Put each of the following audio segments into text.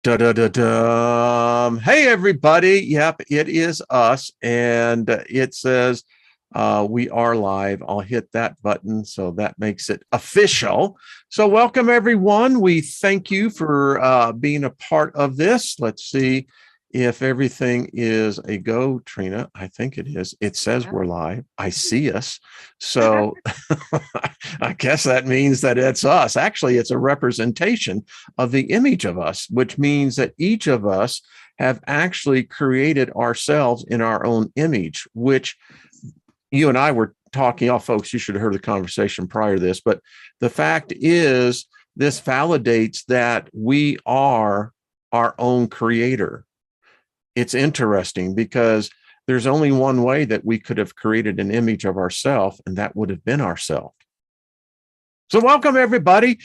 Da da da da. Hey everybody. Yep, it is us. And it says we are live. I'll hit that button. So that makes it official. So welcome everyone. We thank you for being a part of this. Let's see if everything is a go, Trina. I think it is. It says Yeah. we're live. I see us. So I guess that means that it's us. Actually, it's a representation of the image of us, which means that each of us have actually created ourselves in our own image, which you and I were talking. Oh, folks, you should have heard the conversation prior to this. But the fact is, this validates that we are our own creator. It's interesting because there's only one way that we could have created an image of ourselves, and that would have been ourselves. So welcome everybody.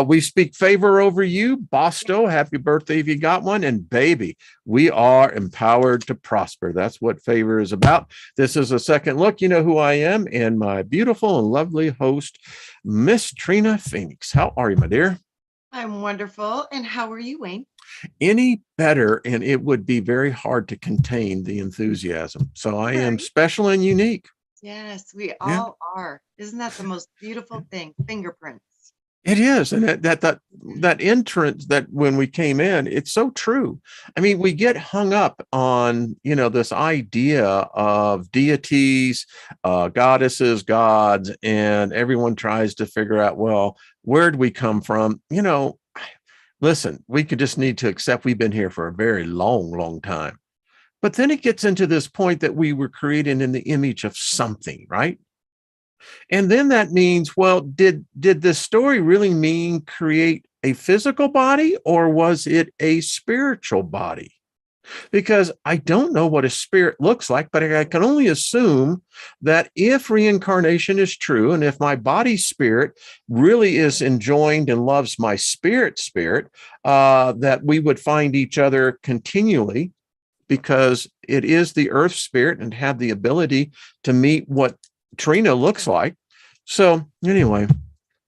We speak favor over you. Bosto, happy birthday if you got one. And baby, we are empowered to prosper. That's what favor is about. This is a second look. You know who I am and my beautiful and lovely host, Miss Trina Phoenix. How are you, my dear? I'm wonderful. And how are you, Wayne? Any better, and it would be very hard to contain the enthusiasm. So I am Right. special and unique. Yes, we Yeah. all are. Isn't that the most beautiful thing? Fingerprints. It is, and that entrance that when we came in, it's so true. I mean, we get hung up on this idea of deities, goddesses, gods, and everyone tries to figure out, well, where'd we come from? Listen, we could just need to accept we've been here for a very long, long time. But then it gets into this point that we were created in the image of something, right? And then that means, well, did this story really mean create a physical body, or was it a spiritual body? Because I don't know what a spirit looks like, but I can only assume that if reincarnation is true, and if my body spirit really is enjoined and loves my spirit, that we would find each other continually, because it is the earth spirit and have the ability to meet what Trina looks like. So anyway,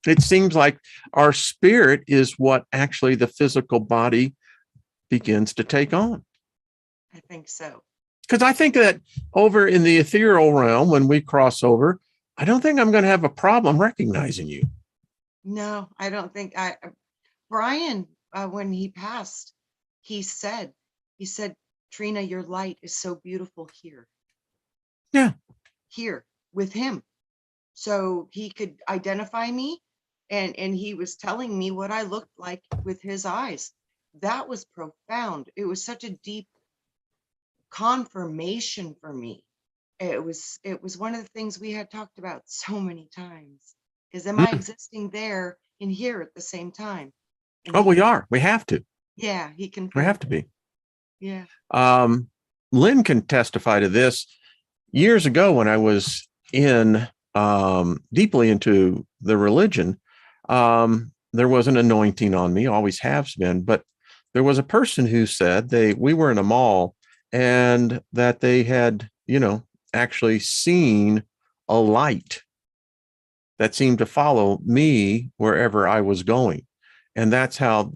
it seems like our spirit is what actually the physical body begins to take on. I think so. Because I think that over in the ethereal realm, when we cross over, I don't think I'm going to have a problem recognizing you. No, I don't think Brian, when he passed, he said, Trina, your light is so beautiful here. Yeah. Here with him. So he could identify me, and he was telling me what I looked like with his eyes. That was profound. It was such a deep confirmation for me. It was one of the things we had talked about so many times. Is am I existing there and here at the same time? And Oh, we are. We have to. Yeah, he confirmed. We have to be. Yeah. Lynn can testify to this. Years ago, when I was in deeply into the religion, there was an anointing on me, always has been, but there was a person who said we were in a mall and that they had, actually seen a light that seemed to follow me wherever I was going. And that's how,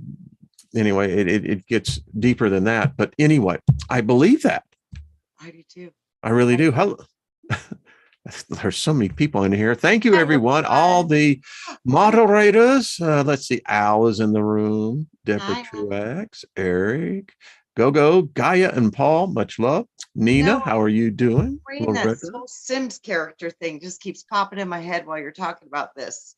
anyway, it gets deeper than that. But anyway, I believe that. I do too. I really do. Hello. There's so many people in here. Thank you, everyone. All the moderators. Let's see. Al is in the room. Deborah Truax, Eric, Go, Gaia, and Paul. Much love. Nina, how are you doing? That whole Sims character thing just keeps popping in my head while you're talking about this.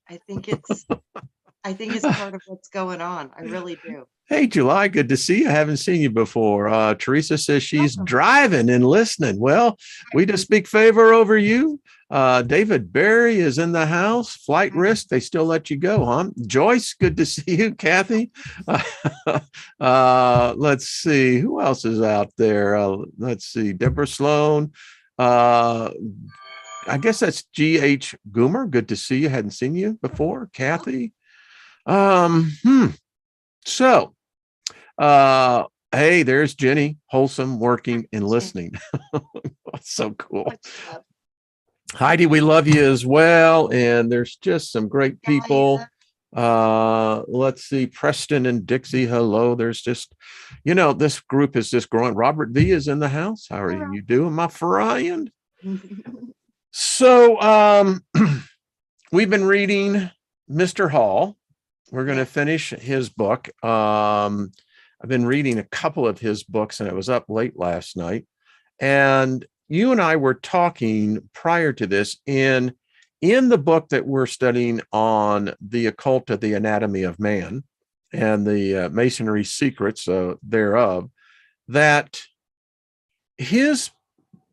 I think it's part of what's going on. I really do. Hey, July, good to see you. I haven't seen you before. Teresa says she's driving and listening. Well, we just speak favor over you. David Barry is in the house. Flight risk, they still let you go, huh? Joyce, good to see you. Kathy. Let's see. Who else is out there? Let's see. Deborah Sloan. I guess that's G.H. Goomer. Good to see you. Hadn't seen you before. Kathy. So, hey, there's Jenny, wholesome, working and listening. So cool. Heidi, we love you as well. And there's just some great people. Let's see, Preston and Dixie, hello. There's just, this group is just growing. Robert V is in the house. How are you doing, my friend? So we've been reading Mr. Hall. We're going to finish his book. I've been reading a couple of his books, and I was up late last night. And you and I were talking prior to this in the book that we're studying on the occult of the anatomy of man and the masonry secrets thereof, that his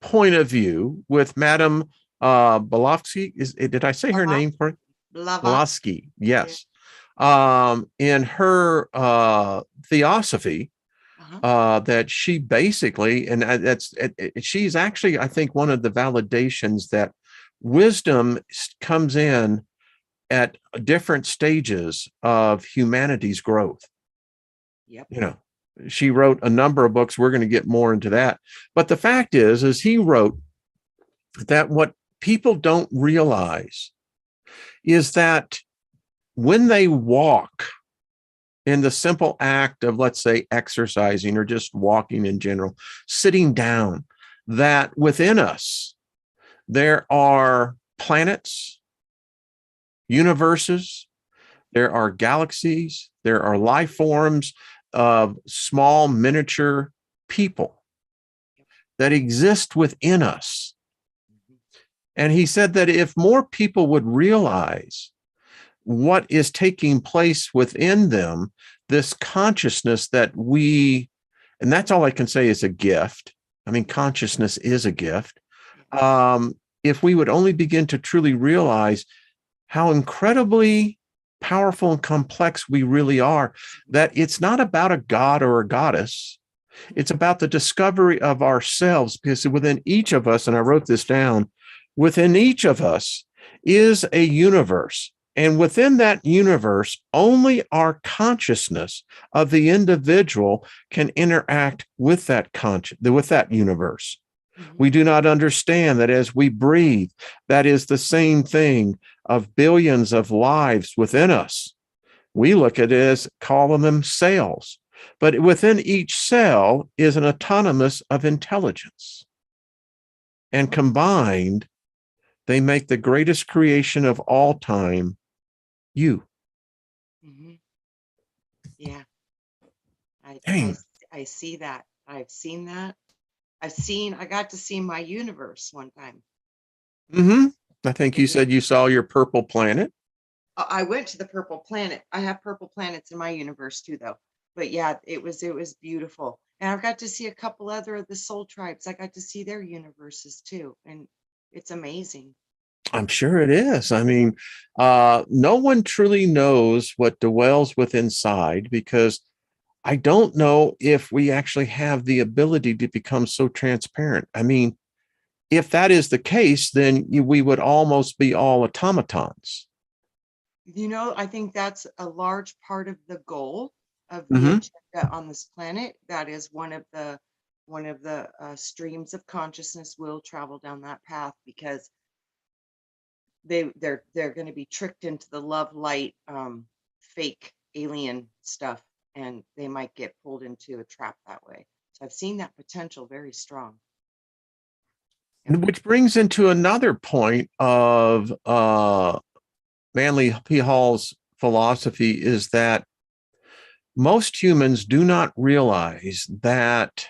point of view with Madame Blavatsky, did I say her name correct? Blavatsky, yes. In her theosophy, that she basically, and she's actually, I think, one of the validations that wisdom comes in at different stages of humanity's growth. Yep. She wrote a number of books. We're going to get more into that. But the fact is he wrote that what people don't realize is that when they walk in the simple act of, let's say, exercising or just walking in general, sitting down, that within us, there are planets, universes, there are galaxies, there are life forms of small miniature people that exist within us. And he said that if more people would realize what is taking place within them, this consciousness that and that's all I can say is a gift. I mean, consciousness is a gift. If we would only begin to truly realize how incredibly powerful and complex we really are, that it's not about a god or a goddess. It's about the discovery of ourselves, because within each of us, and I wrote this down, within each of us is a universe. And within that universe, only our consciousness of the individual can interact with that universe. We do not understand that as we breathe, that is the same thing of billions of lives within us. We look at it as calling them cells, but within each cell is an autonomous of intelligence. And combined, they make the greatest creation of all time, you. Yeah. I see that. I've seen that. I got to see my universe one time. I think you said you saw your purple planet. I went to the purple planet. I have purple planets in my universe too, though. But yeah, it was beautiful. And I've got to see a couple other of the soul tribes. I got to see their universes too. And it's amazing. I'm sure it is. I mean, no one truly knows what dwells within inside, because I don't know if we actually have the ability to become so transparent. I mean, if that is the case, then we would almost be all automatons. I think that's a large part of the goal of the agenda on this planet. That is one of the streams of consciousness will travel down that path, because they're going to be tricked into the love light fake alien stuff, and they might get pulled into a trap that way. So I've seen that potential very strong. Which brings into another point of Manly P. Hall's philosophy, is that most humans do not realize that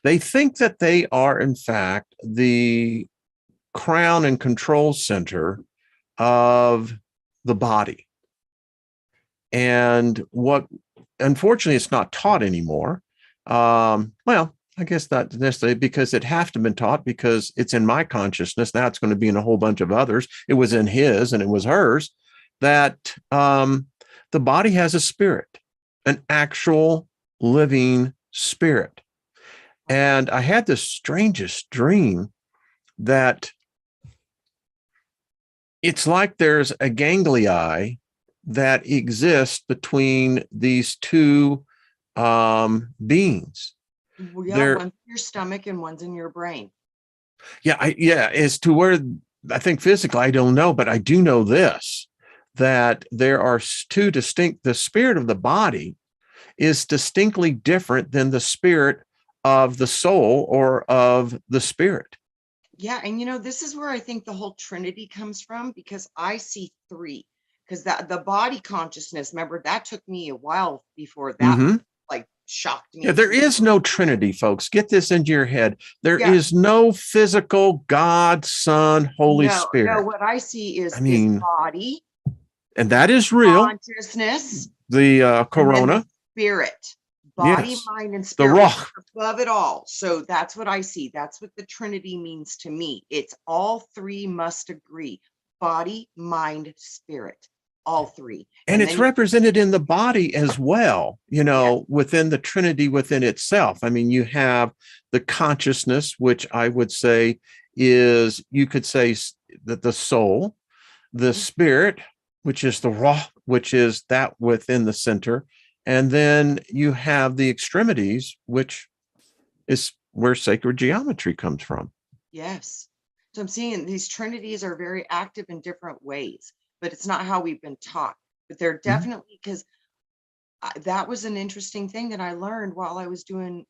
they think that they are, in fact, the crown and control center of the body. And what, unfortunately, it's not taught anymore. Well, I guess not necessarily, because it has to have been taught, because it's in my consciousness. Now it's going to be in a whole bunch of others. It was in his and it was hers, that the body has a spirit, an actual living spirit. And I had the strangest dream that it's like there's a ganglion that exists between these two beings. Well, yeah, one's in your stomach and one's in your brain. Yeah, as to where, I think physically, I don't know, but I do know this, that there are two distinct, the spirit of the body is distinctly different than the spirit of the soul or of the spirit. Yeah, and this is where I think the whole trinity comes from, because I see three. Because the body consciousness, remember, that took me a while before that like shocked me. Yeah, there is no trinity, folks. Get this into your head. There Yeah. is no physical God, Son, Holy No, Spirit. what I see is I mean, body, and that is real. consciousness, The corona, and spirit, body, yes, mind, and the spirit, rock above it all. So that's what I see. That's what the trinity means to me. It's all three must agree: body, mind, spirit, all three. and it's represented in the body as well, within the trinity within itself. I mean, you have the consciousness, which I would say is, you could say that the soul, the spirit, which is the raw, which is that within the center, and then you have the extremities, which is where sacred geometry comes from. Yes. So I'm seeing these trinities are very active in different ways, but it's not how we've been taught. But they're definitely, because that was an interesting thing that I learned while I was doing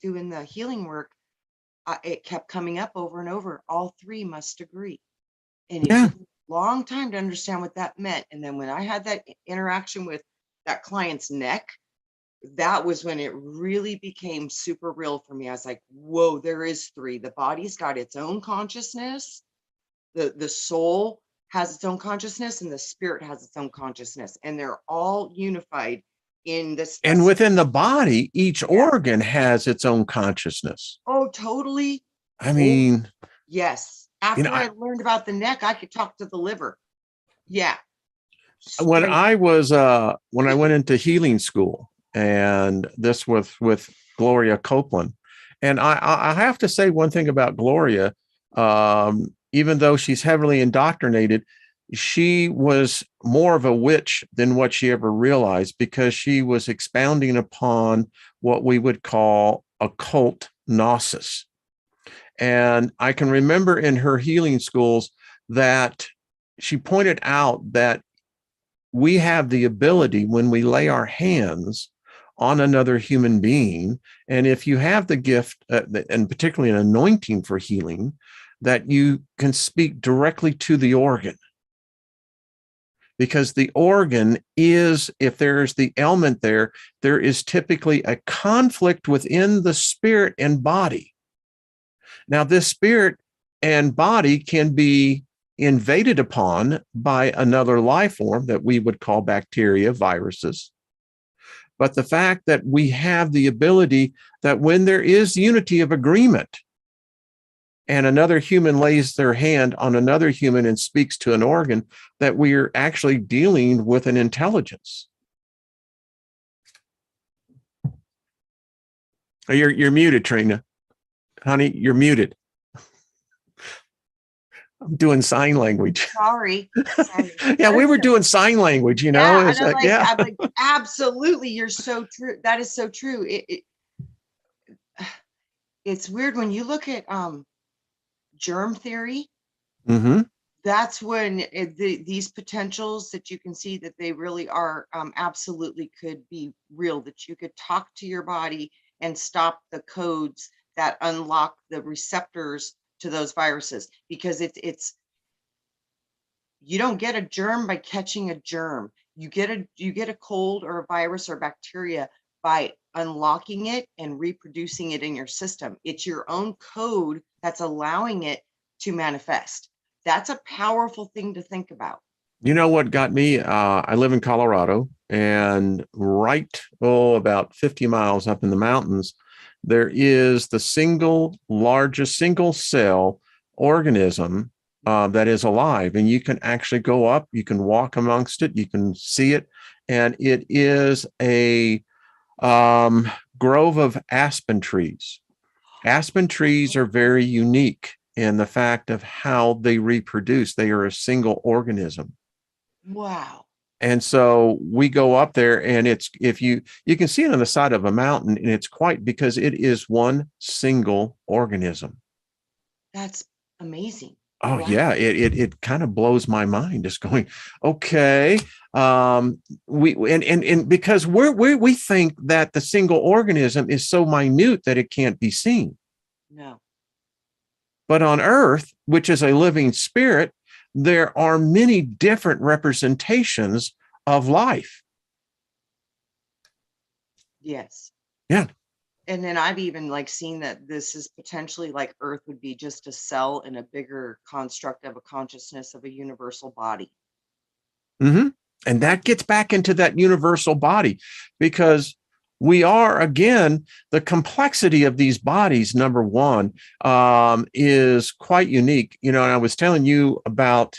doing the healing work. It kept coming up over and over. All three must agree. And it took a long time to understand what that meant. And then when I had that interaction with that client's neck, that was when it really became super real for me. I was like, whoa, there is three. The body's got its own consciousness. The soul has its own consciousness, and the spirit has its own consciousness. And they're all unified in this. And within the body, each organ has its own consciousness. Oh, totally. I mean, yes. After I learned about the neck, I could talk to the liver. Yeah. When I went into healing school, and this with Gloria Copeland, and I have to say one thing about Gloria, even though she's heavily indoctrinated, she was more of a witch than what she ever realized, because she was expounding upon what we would call occult gnosis. And I can remember in her healing schools that she pointed out that we have the ability, when we lay our hands on another human being, and if you have the gift, and particularly an anointing for healing, that you can speak directly to the organ. Because the organ is, if there's the element there, there is typically a conflict within the spirit and body. Now, this spirit and body can be invaded upon by another life form that we would call bacteria, viruses. But the fact that we have the ability that when there is unity of agreement, and another human lays their hand on another human and speaks to an organ, that we are actually dealing with an intelligence. You're muted, Trina. Honey, you're muted. I'm doing sign language. Sorry. Yeah, we were doing sign language, Yeah, and I'm like, absolutely, you're so true. That is so true. It's weird when you look at germ theory. That's when these potentials that you can see that they really are absolutely could be real, that you could talk to your body and stop the codes that unlock the receptors to those viruses, because it's you don't get a germ by catching a germ. You get a cold or a virus or bacteria by unlocking it and reproducing it in your system. It's your own code that's allowing it to manifest. That's a powerful thing to think about. You know what got me? I live in Colorado, and about 50 miles up in the mountains, there is the largest single cell organism that is alive. And you can actually go up, you can walk amongst it, you can see it. And it is a grove of aspen trees. Aspen trees are very unique in the fact of how they reproduce. They are a single organism. Wow. And so we go up there, and you can see it on the side of a mountain, and it's quite, because it is one single organism. That's amazing. Oh Wow. yeah, it kind of blows my mind. Just going, okay, we and because we think that the single organism is so minute that it can't be seen. No. But on Earth, which is a living spirit, there are many different representations of life. Yes. Yeah. And then I've even like seen that this is potentially like Earth would be just a cell in a bigger construct of a consciousness of a universal body. Mm-hmm. And that gets back into that universal body, because we are, again, the complexity of these bodies, number one, is quite unique. And I was telling you about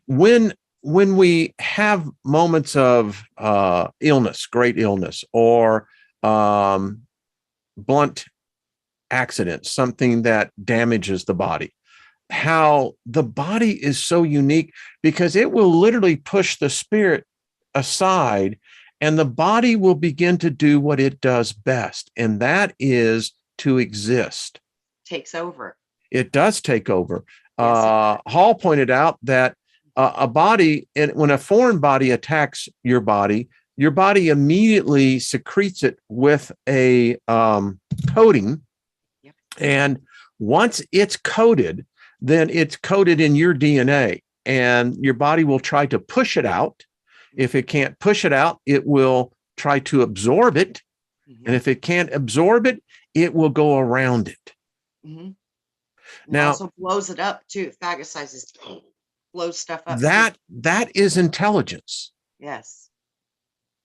when we have moments of illness, great illness, or blunt accident, something that damages the body, how the body is so unique, because it will literally push the spirit aside and the body will begin to do what it does best, and that is to exist. Takes over. It does take over. Yes. Hall pointed out that a body, and when a foreign body attacks your body immediately secretes it with a coating. Yep. And once it's coated, then it's coated in your DNA, and your body will try to push it out. If it can't push it out, it will try to absorb it. Mm-hmm. And if it can't absorb it, it will go around it. Mm-hmm. Now, also blows it up too. Phagocizes, blows stuff up. That is intelligence. Yes.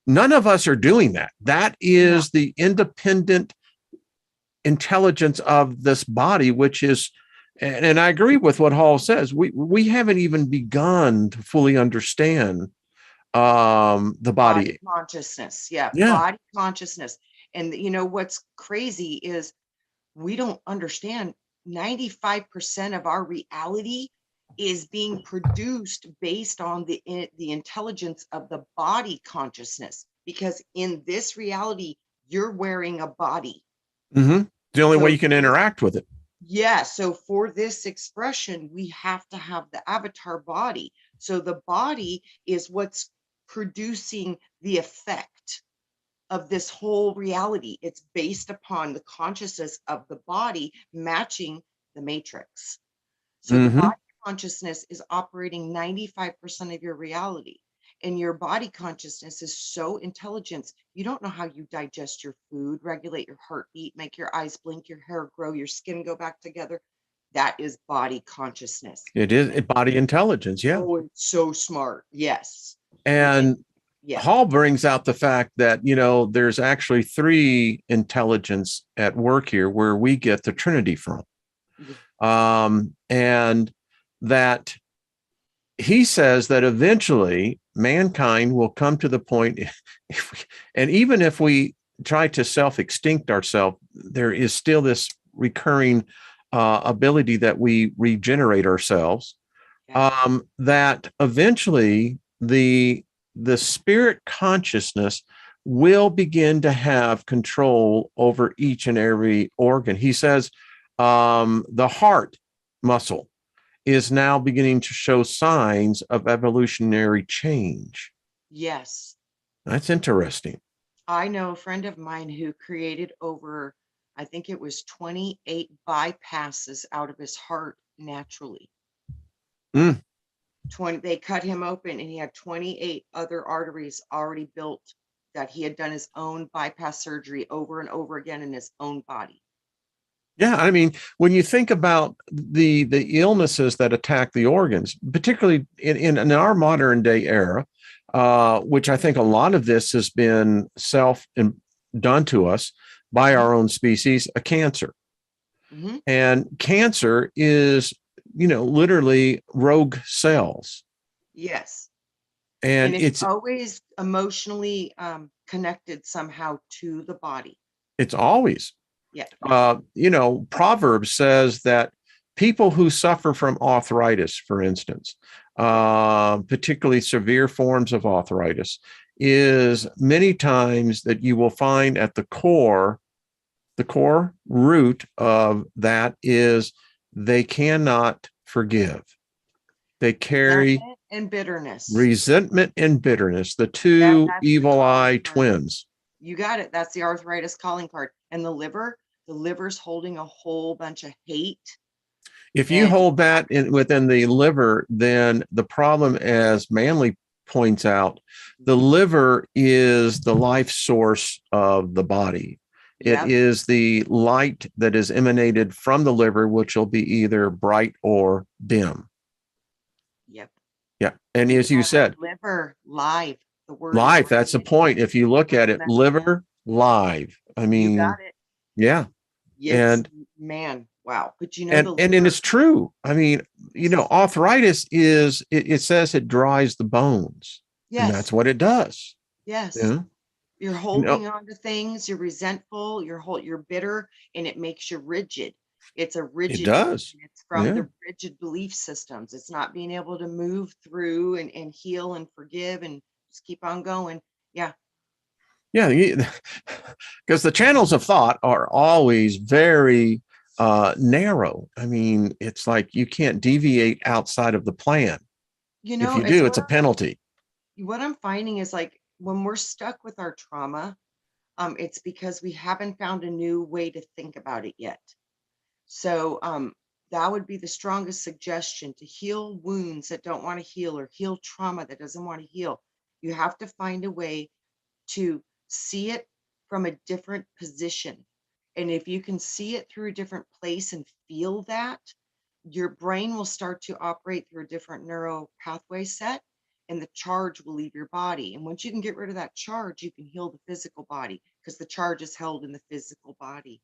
None of us are doing that. That is the independent intelligence of this body, which is, and I agree with what Hall says, we haven't even begun to fully understand the body consciousness. Yeah. Body consciousness. And what's crazy is we don't understand 95% of our reality is being produced based on the intelligence of the body consciousness, because in this reality you're wearing a body. Mm-hmm. The only way you can interact with it. Yeah. So for this expression, we have to have the avatar body. So the body is what's producing the effect of this whole reality. It's based upon the consciousness of the body matching the matrix. So the body consciousness is operating 95% of your reality. And your body consciousness is so intelligent. You don't know how you digest your food, regulate your heartbeat, make your eyes blink, your hair grow, your skin go back together. That is body consciousness. It is body intelligence. Yeah. Oh, it's so smart. Yes. And Hall brings out the fact that, there's actually three intelligence at work here, where we get the trinity from. And that he says that eventually mankind will come to the point, and even if we try to self-extinct ourselves, there is still this recurring ability that we regenerate ourselves, that eventually the spirit consciousness will begin to have control over each and every organ. He says the heart muscle is now beginning to show signs of evolutionary change. Yes. That's interesting. I know a friend of mine who created over, I think it was 28 bypasses out of his heart naturally. They cut him open and he had 28 other arteries already built, that he had done his own bypass surgery over and over again in his own body. Yeah, I mean, when you think about the illnesses that attack the organs, particularly in our modern day era, which I think a lot of this has been done to us by our own species, a cancer. Mm-hmm. And cancer is, literally rogue cells. Yes. And it's always emotionally connected somehow to the body. It's always. Yeah. Proverbs says that people who suffer from arthritis, for instance, particularly severe forms of arthritis, is many times that you will find at the core root of that is they cannot forgive. They carry Resentment and bitterness. resentment and bitterness, the two That's the evil calling eye card. twins. You got it. That's the arthritis calling card. And the liver's holding a whole bunch of hate. If you hold that within the liver, then the problem, as Manley points out, the liver is the life source of the body. It is the light that is emanated from the liver, which will be either bright or dim. Yep. Yeah. And as you said, liver, live. The word live, that's the point. If you look at it, liver, live. I mean, you got it. Yeah. And man, wow. But you know, and it's true. I mean, you know, arthritis is, it says it dries the bones. Yes. And that's what it does. Yes. Yeah. You're holding on to things, you're resentful, you're bitter, and it makes you rigid. It's a rigid. It does. It's from the rigid belief systems. It's not being able to move through and heal and forgive and just keep on going. Yeah. Yeah. Because the channels of thought are always very narrow. I mean, it's like you can't deviate outside of the plan. You know, if you do, it's a penalty. What I'm finding is, like, when we're stuck with our trauma, it's because we haven't found a new way to think about it yet. So that would be the strongest suggestion: to heal wounds that don't want to heal, or heal trauma that doesn't want to heal. You have to find a way to see it from a different position. And if you can see it through a different place and feel that, your brain will start to operate through a different neural pathway set, and the charge will leave your body. And once you can get rid of that charge, you can heal the physical body, because the charge is held in the physical body.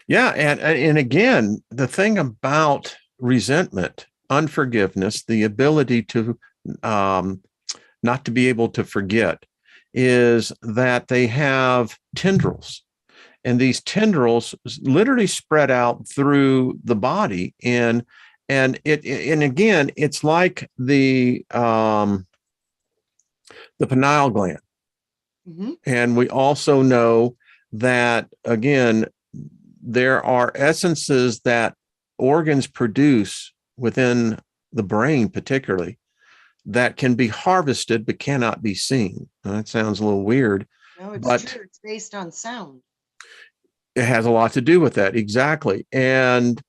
Yeah. And again, the thing about resentment, unforgiveness, the ability to not to be able to forget, is that they have tendrils. And these tendrils literally spread out through the body. And again, it's like the pineal gland. Mm-hmm. And we also know that, again, there are essences that organs produce within the brain, particularly, that can be harvested but cannot be seen. Now, that sounds a little weird. No, it's true. It's based on sound. It has a lot to do with that. Exactly. And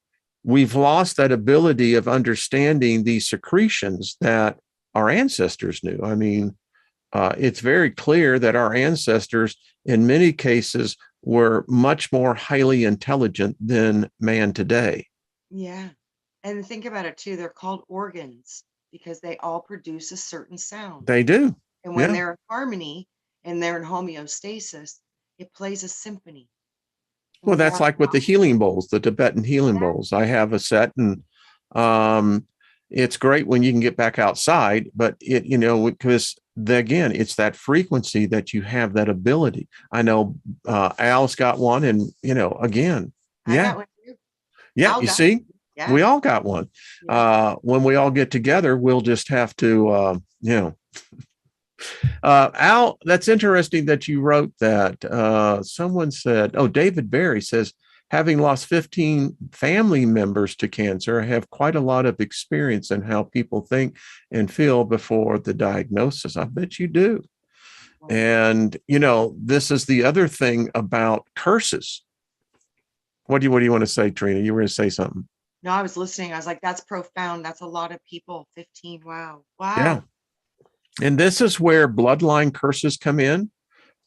we've lost that ability of understanding these secretions that our ancestors knew. I mean, it's very clear that our ancestors, in many cases, were much more highly intelligent than man today. Yeah. And think about it too. They're called organs because they all produce a certain sound. They do. And when they're in harmony and they're in homeostasis, it plays a symphony. Well, that's like with the healing bowls, the Tibetan healing bowls. I have a set, and it's great when you can get back outside, but it, you know, because again, it's that frequency that you have that ability. I know Al's got one, and you know, again, I got one too. Yeah, you see, we all got one. When we all get together, we'll just have to, you know. Al, that's interesting that you wrote that. Someone said, oh, David Barry says, having lost 15 family members to cancer, I have quite a lot of experience in how people think and feel before the diagnosis. I bet you do. And, you know, this is the other thing about curses. What do you want to say, Trina? You were going to say something. No, I was listening. I was like, that's profound. That's a lot of people. 15. Wow. Wow. Yeah. And this is where bloodline curses come in.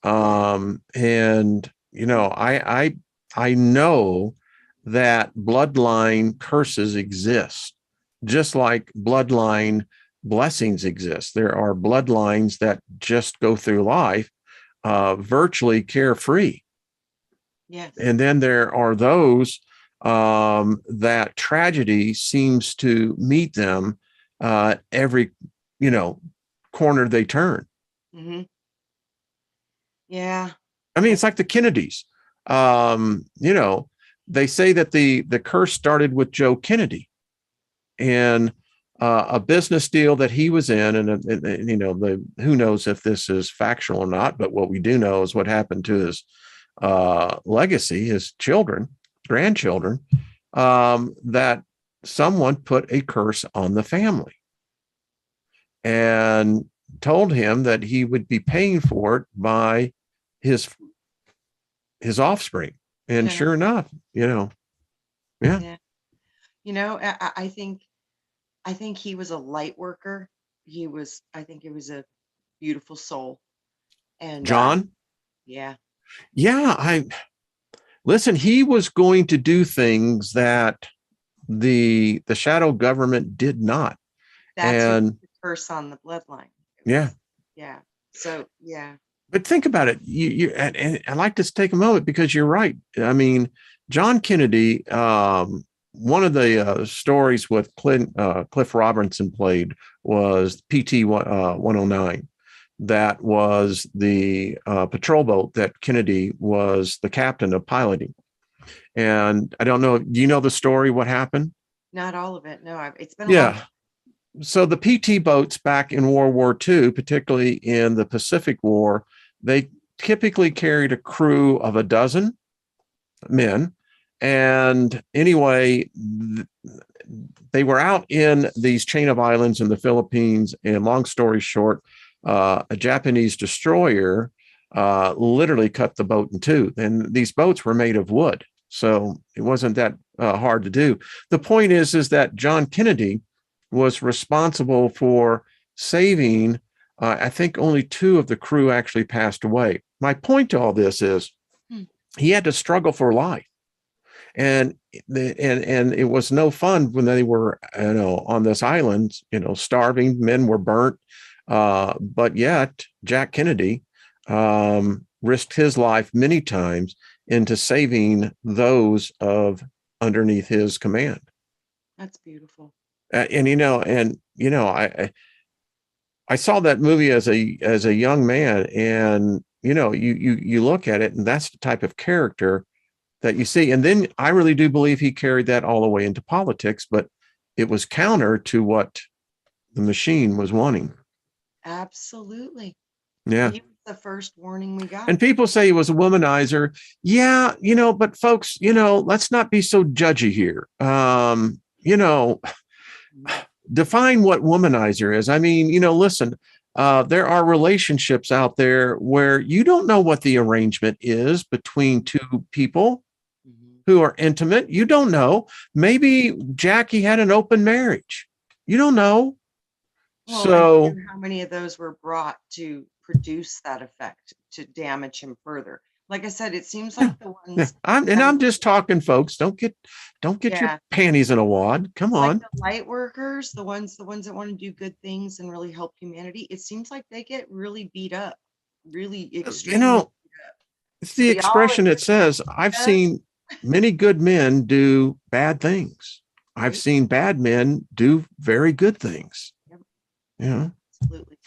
And, you know, I know that bloodline curses exist, just like bloodline blessings exist. There are bloodlines that just go through life virtually carefree. Yes. And then there are those that tragedy seems to meet them every, you know, corner they turn. Mm-hmm. Yeah. I mean, it's like the Kennedys. You know, they say that the curse started with Joe Kennedy and a business deal that he was in. And you know, who knows if this is factual or not, but what we do know is what happened to his legacy, his children, grandchildren. that someone put a curse on the family and told him that he would be paying for it by his offspring. And sure enough, yeah. I think he was a light worker. I think it was a beautiful soul. And John? Yeah. Listen, he was going to do things that the shadow government did not. That's the curse on the bloodline. Yeah. So, yeah. But think about it. And I'd like to take a moment because you're right. I mean, John Kennedy, one of the stories with Cliff Robinson played was PT 109. That was the patrol boat that Kennedy was the captain of piloting. And I don't know, do you know the story, what happened? Not all of it. No, it's been a long time. So the PT boats back in World War II, particularly in the Pacific War, they typically carried a crew of a dozen men. And anyway, they were out in these chain of islands in the Philippines. And long story short, a Japanese destroyer literally cut the boat in two. And these boats were made of wood, so it wasn't that hard to do. The point is that John Kennedy was responsible for saving, I think only 2 of the crew actually passed away. My point to all this is he had to struggle for life. And it was no fun when they were, on this island, starving. Men were burnt. But yet Jack Kennedy risked his life many times into saving those of underneath his command. That's beautiful. I saw that movie as a young man, and you look at it, and that's the type of character that you see. And then I really do believe he carried that all the way into politics, but it was counter to what the machine was wanting. Absolutely. Yeah. He was the first warning we got. And people say he was a womanizer. Yeah, but folks, let's not be so judgy here. Define what womanizer is. I mean, listen, there are relationships out there where you don't know what the arrangement is between 2 people who are intimate. You don't know. Maybe Jackie had an open marriage. You don't know. Well, so how many of those were brought to produce that effect, to damage him further? Like I said, it seems like the ones. I'm just talking, folks. Don't get your panties in a wad. Come on. Like the light workers, the ones that want to do good things and really help humanity. It seems like they get really beat up, really extremely. It's the expression that says, I've seen many good men do bad things. Right? I've seen bad men do very good things. Yep. Absolutely.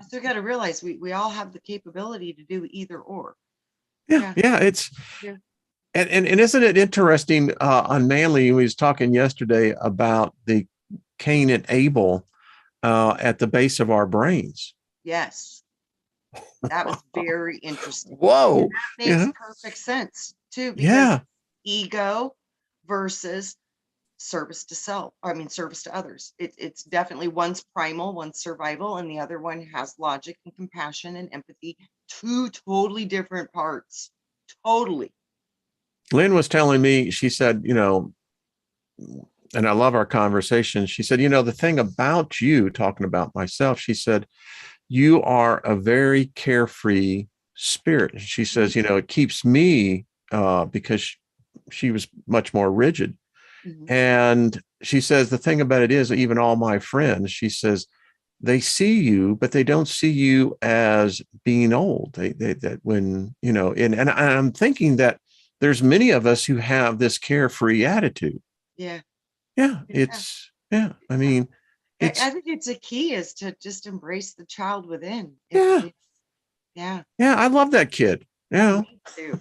So we got to realize we all have the capability to do either or. It's and isn't it interesting? On Manly, we was talking yesterday about the Cain and Abel at the base of our brains. Yes, that was very interesting. Whoa, and that makes perfect sense too. Because ego versus service to self. Service to others. It's definitely one's primal, one's survival, and the other one has logic and compassion and empathy. 2 totally different parts. Totally. Lynn was telling me, she said, and I love our conversation. She said, the thing about you, talking about myself, she said, you are a very carefree spirit. She says, it keeps me, because she was much more rigid. And she says, the thing about it is, even all my friends, she says, they see you, but they don't see you as being old. That when, and I'm thinking that there's many of us who have this carefree attitude. Yeah. I mean, I think it's a key is to just embrace the child within. Yeah, I love that kid. Yeah. Me too.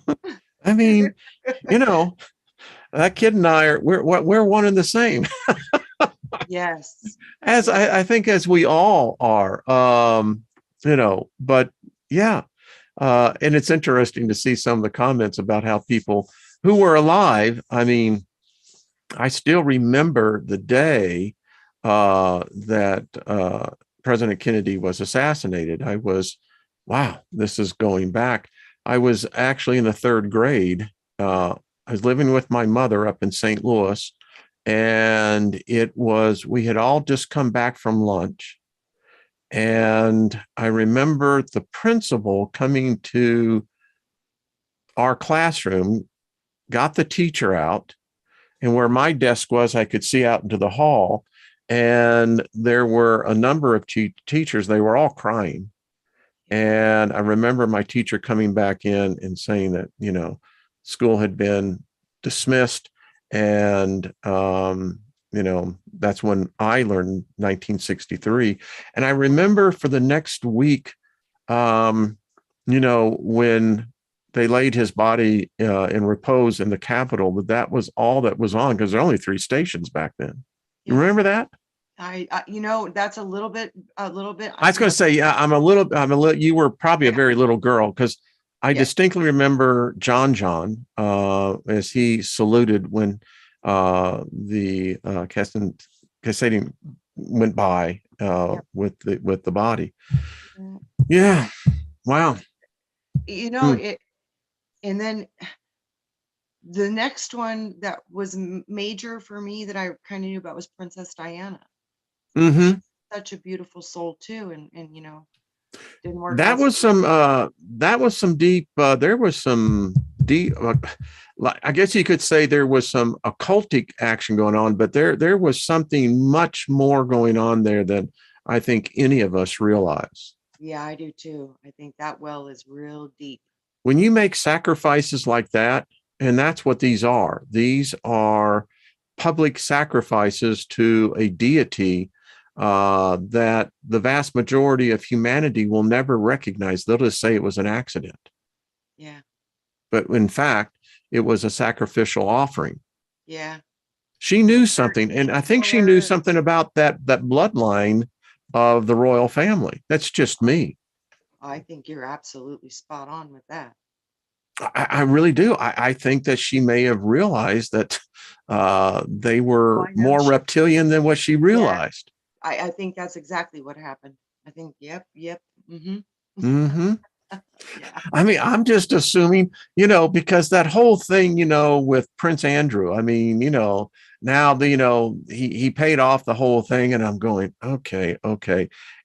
I mean, that kid and I we're one and the same. Yes. As I think as we all are, but and it's interesting to see some of the comments about how people who were alive, I mean, I still remember the day that President Kennedy was assassinated. Wow, this is going back. I was actually in the third grade. I was living with my mother up in St. Louis, and we had all just come back from lunch. And I remember the principal coming to our classroom, got the teacher out, and where my desk was, I could see out into the hall. And there were a number of teachers, they were all crying. And I remember my teacher coming back in and saying that, school had been dismissed. And, that's when I learned 1963. And I remember for the next week, when they laid his body in repose in the Capitol, that was all that was on, because there were only 3 stations back then. You remember that? That's a little bit. I was going to say, yeah, I'm a little, you were probably a very little girl, because I distinctly remember John as he saluted when the cascading went by with the body. Yeah. Wow. And then the next one that was major for me that I kind of knew about was Princess Diana. Mm-hmm. Such a beautiful soul too, and didn't work. That was some deep. There was some deep. I guess you could say there was some occultic action going on, but there was something much more going on there than I think any of us realize. Yeah, I do too. I think that well is real deep. When you make sacrifices like that, and that's what these are. These are public sacrifices to a deity that the vast majority of humanity will never recognize. They'll just say it was an accident. Yeah. But in fact, it was a sacrificial offering. Yeah. She knew something, and I think she knew something about that bloodline of the royal family. That's just me. I think you're absolutely spot on with that. I really do. I think that she may have realized that they were more reptilian than what she realized. Yeah. I think that's exactly what happened. I think, yep. Mm-hmm. Mm-hmm. Yeah. I mean, I'm just assuming, because that whole thing, with Prince Andrew, I mean, now he paid off the whole thing, and I'm going, okay.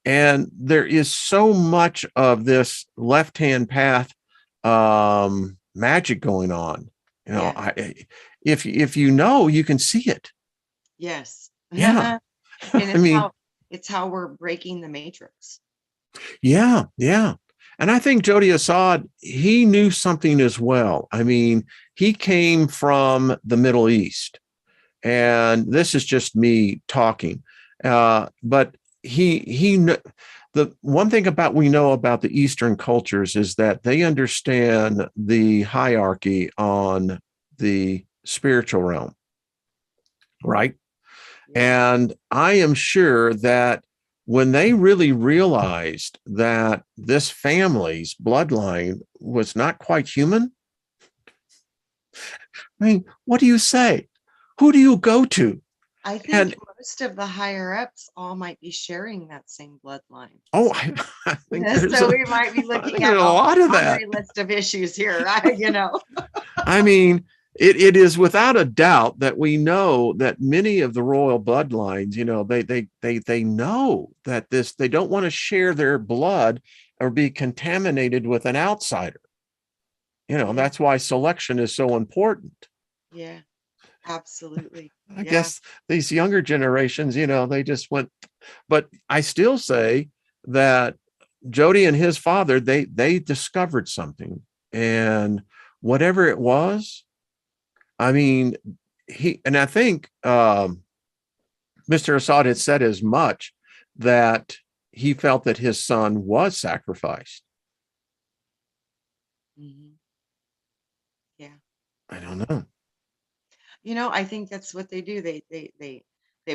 And there is so much of this left-hand path magic going on. If you can see it. Yes. Yeah. And it's how we're breaking the matrix. Yeah. And I think Jody Assad, he knew something as well. I mean, he came from the Middle East, and this is just me talking. But the one thing we know about the Eastern cultures is that they understand the hierarchy on the spiritual realm, right? And I am sure that when they really realized that this family's bloodline was not quite human, I mean, what do you say? Who do you go to? I think most of the higher ups all might be sharing that same bloodline. Oh, I think so we might be looking at a lot of that list of issues here. I mean, it is without a doubt that we know that many of the royal bloodlines, they know that they don't want to share their blood or be contaminated with an outsider. That's why selection is so important. Yeah, absolutely. I guess these younger generations, they just went, but I still say that Jody and his father, they discovered something, and whatever it was, I mean, I think Mr. Assad had said as much, that he felt that his son was sacrificed. Mm-hmm. Yeah. I don't know. I think that's what they do. They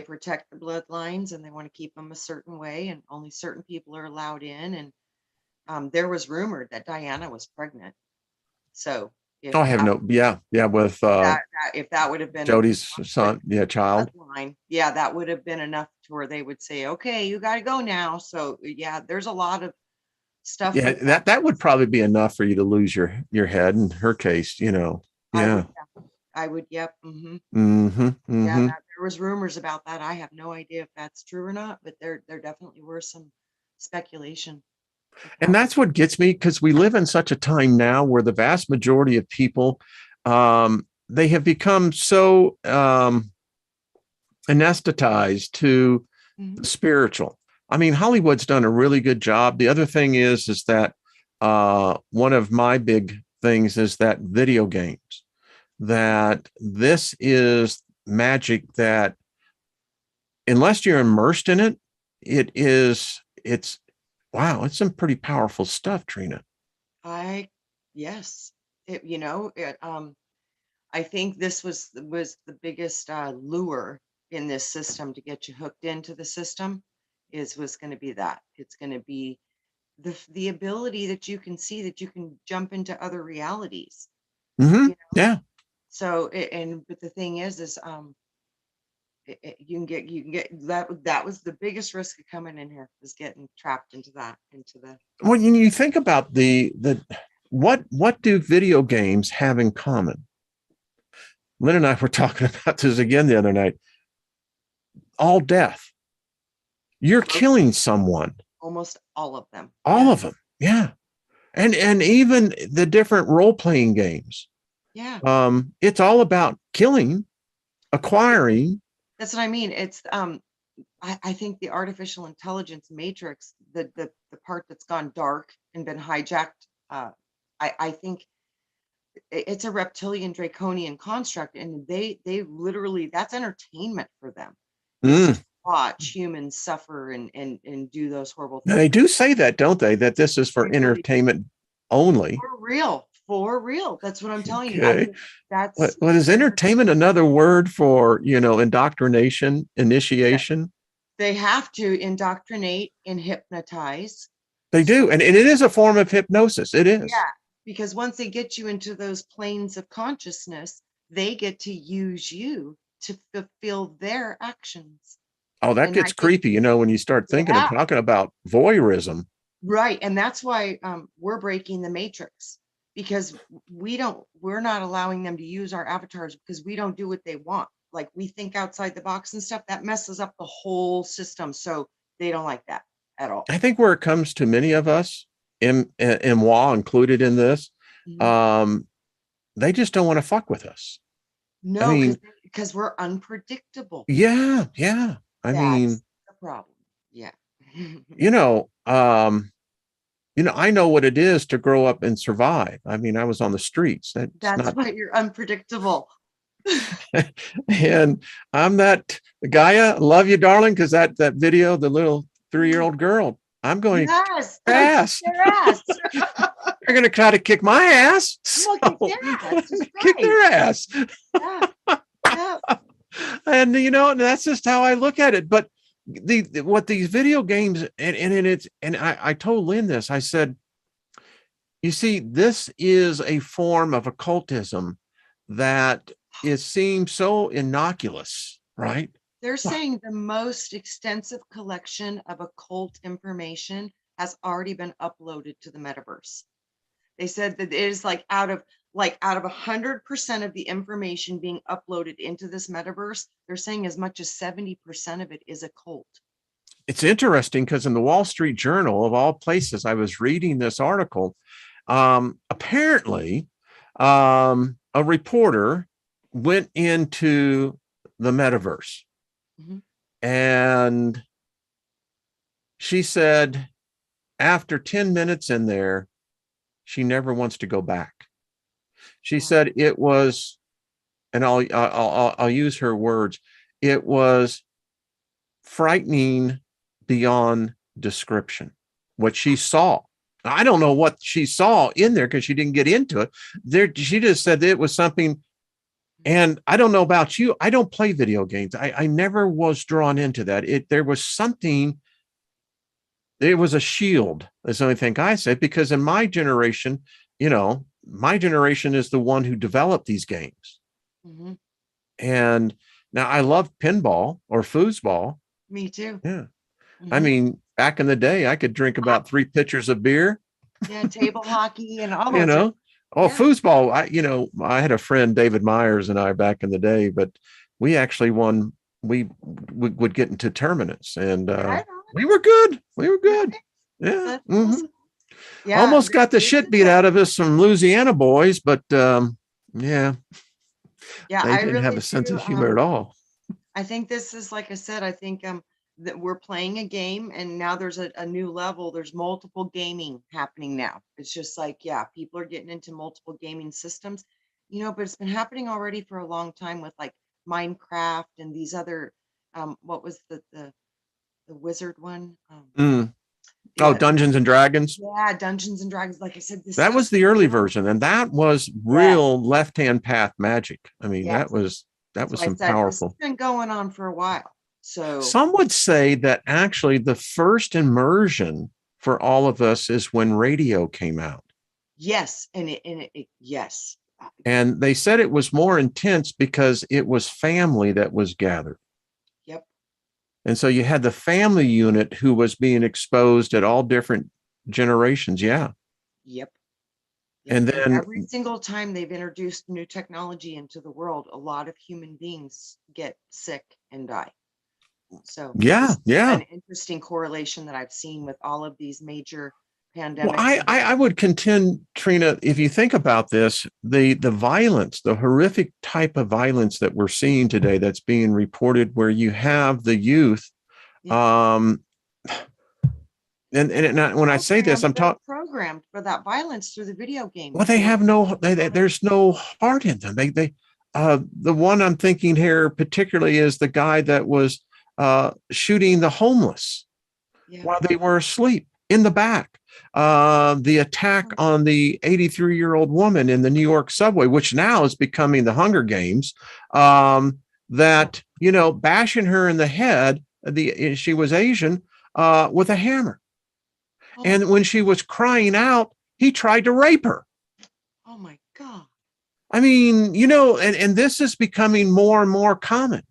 protect the bloodlines, and they want to keep them a certain way, and only certain people are allowed in. And there was rumored that Diana was pregnant. So If Oh, I have that, no, yeah, with if that would have been Jody's with son, yeah, child. Bloodline, yeah, that would have been enough to where they would say, okay, you got to go now. So yeah, there's a lot of stuff Yeah, with that. that would probably be enough for you to lose your head in her case, you know. I Yeah. would, I would, yep. Mm-hmm. Yeah, Mm-hmm. there was rumors about that. I have no idea if that's true or not, but there definitely were some speculation that And that was. that's what gets me, because we live in such a time now where the vast majority of people, they have become so anesthetized to Mhm. the spiritual. I mean, Hollywood's done a really good job. The other thing is that one of my big things is that video games, that this is magic that unless you're immersed in it, it's wow, it's some pretty powerful stuff, Trina. I yes, it it I think this was the biggest lure in this system to get you hooked into the system is was going to be that. It's going to be the ability that you can see that you can jump into other realities. Mm-hmm. You know? Yeah. So and but the thing is you can get that was the biggest risk of coming in here was getting trapped into that into the When you think about the what do video games have in common? Lynn and I were talking about this again the other night. All death. You're killing someone. almost all of them. All Yeah. of them. Yeah. And even the different role-playing games. Yeah. It's all about killing, acquiring. That's what I mean. It's I think the artificial intelligence matrix, the part that's gone dark and been hijacked, I think it's a reptilian draconian construct, and they literally that's entertainment for them. Is to Mm. watch humans suffer and do those horrible Now, things. they do say that, don't they? That this is for They really entertainment only. for real, for real. That's what I'm telling you. I Okay. think that's What is entertainment another word for, indoctrination, yeah, initiation? they have to indoctrinate and hypnotize. They So do. And it is a form of hypnosis. It is. yeah, because once they get you into those planes of consciousness, they get to use you to fulfill their actions. Oh, that And I gets think, creepy, when you start thinking and yeah, talking about voyeurism. right. And that's why we're breaking the matrix because we're not allowing them to use our avatars because we don't do what they want. Like we think outside the box and stuff that messes up the whole system. So they don't like that at all. I think where it comes to many of us, moi included in this, Mhm. um, they just don't want to fuck with us. I No, mean, because we're unpredictable. yeah, yeah. I That's mean, the problem. Yeah. you know, um, I know what it is to grow up and survive. I mean, I was on the streets. That's That's not, why you're unpredictable. and I'm that Gaia, love you, darling, because that video, the little 3-year-old girl, I'm going to Yes, kick kick ass. their ass. They're going to try to kick my ass. Well, So kick their ass is kick right. their ass. Yeah, yeah. And and that's just how I look at it. But what these video games and I told Lynn this. I said, you see, this is a form of occultism that it seems so innocuous, right? They're saying the most extensive collection of occult information has already been uploaded to the metaverse. They said that it is out of 100% of the information being uploaded into this metaverse, they're saying as much as 70% of it is occult. It's interesting because in the Wall Street Journal, of all places, I was reading this article. Apparently, a reporter went into the metaverse, Mhm. and she said after 10 minutes in there, she never wants to go back. She Wow. said it was, and I'll use her words, it was frightening beyond description what she saw. I don't know what she saw in there because she didn't get into it. She just said that it was something. And I don't know about you. I don't play video games. I never was drawn into that. There was something. It was a shield. That's the only thing I said, because in my generation, my generation is the one who developed these games. Mm-hmm. And now I love pinball or foosball. Me too. Yeah. Mm-hmm. I mean, back in the day, I could drink about 3 pitchers of beer. Yeah, table hockey and all You those. know, oh, Yeah. foosball. I had a friend, David Myers, and I back in the day, but we actually won. We would get into tournaments, and Right we were good. We were good. Right. Yeah. That's Mhm. awesome. Yeah. Almost got the this shit is beat a- out of us from Louisiana boys, but yeah, Yeah, they I didn't have really a sense of do. humor at all. I think this is, like I said, I think that we're playing a game, and now there's a new level. There's multiple gaming happening now. It's just like, yeah, people are getting into multiple gaming systems, but it's been happening already for a long time with like Minecraft and these other what was the wizard one? Mm. Oh, Yeah, Dungeons and Dragons. yeah, Dungeons and Dragons. Like I said, this That stuff. was the early version, and that was Yeah, real left-hand path magic. I mean, yeah. that was So I some said this has powerful. been going on for a while. So Some would say that actually the first immersion for all of us is when radio came out. yes, yes. And they said it was more intense because it was family that was gathered. Yep. And so you had the family unit who was being exposed at all different generations. Yeah. Yep. And Yep. then, Every single time they've introduced new technology into the world, a lot of human beings get sick and die. So yeah, this is yeah. an interesting correlation that I've seen with all of these major Well, pandemics. I would contend, Trina, if you think about this, the violence, the horrific type of violence that we're seeing today that's being reported, where you have the youth, Yeah. and when I say this, I'm talking. Programmed for that violence through the video games. Well, they have there's no heart in them. The one I'm thinking here particularly is the guy that was shooting the homeless while they were asleep in the back. The attack on the 83-year-old woman in the New York subway, which now is becoming the Hunger Games, that, bashing her in the head, she was Asian, with a hammer. And when she was crying out, he tried to rape her. Oh my God. I mean, and this is becoming more and more common.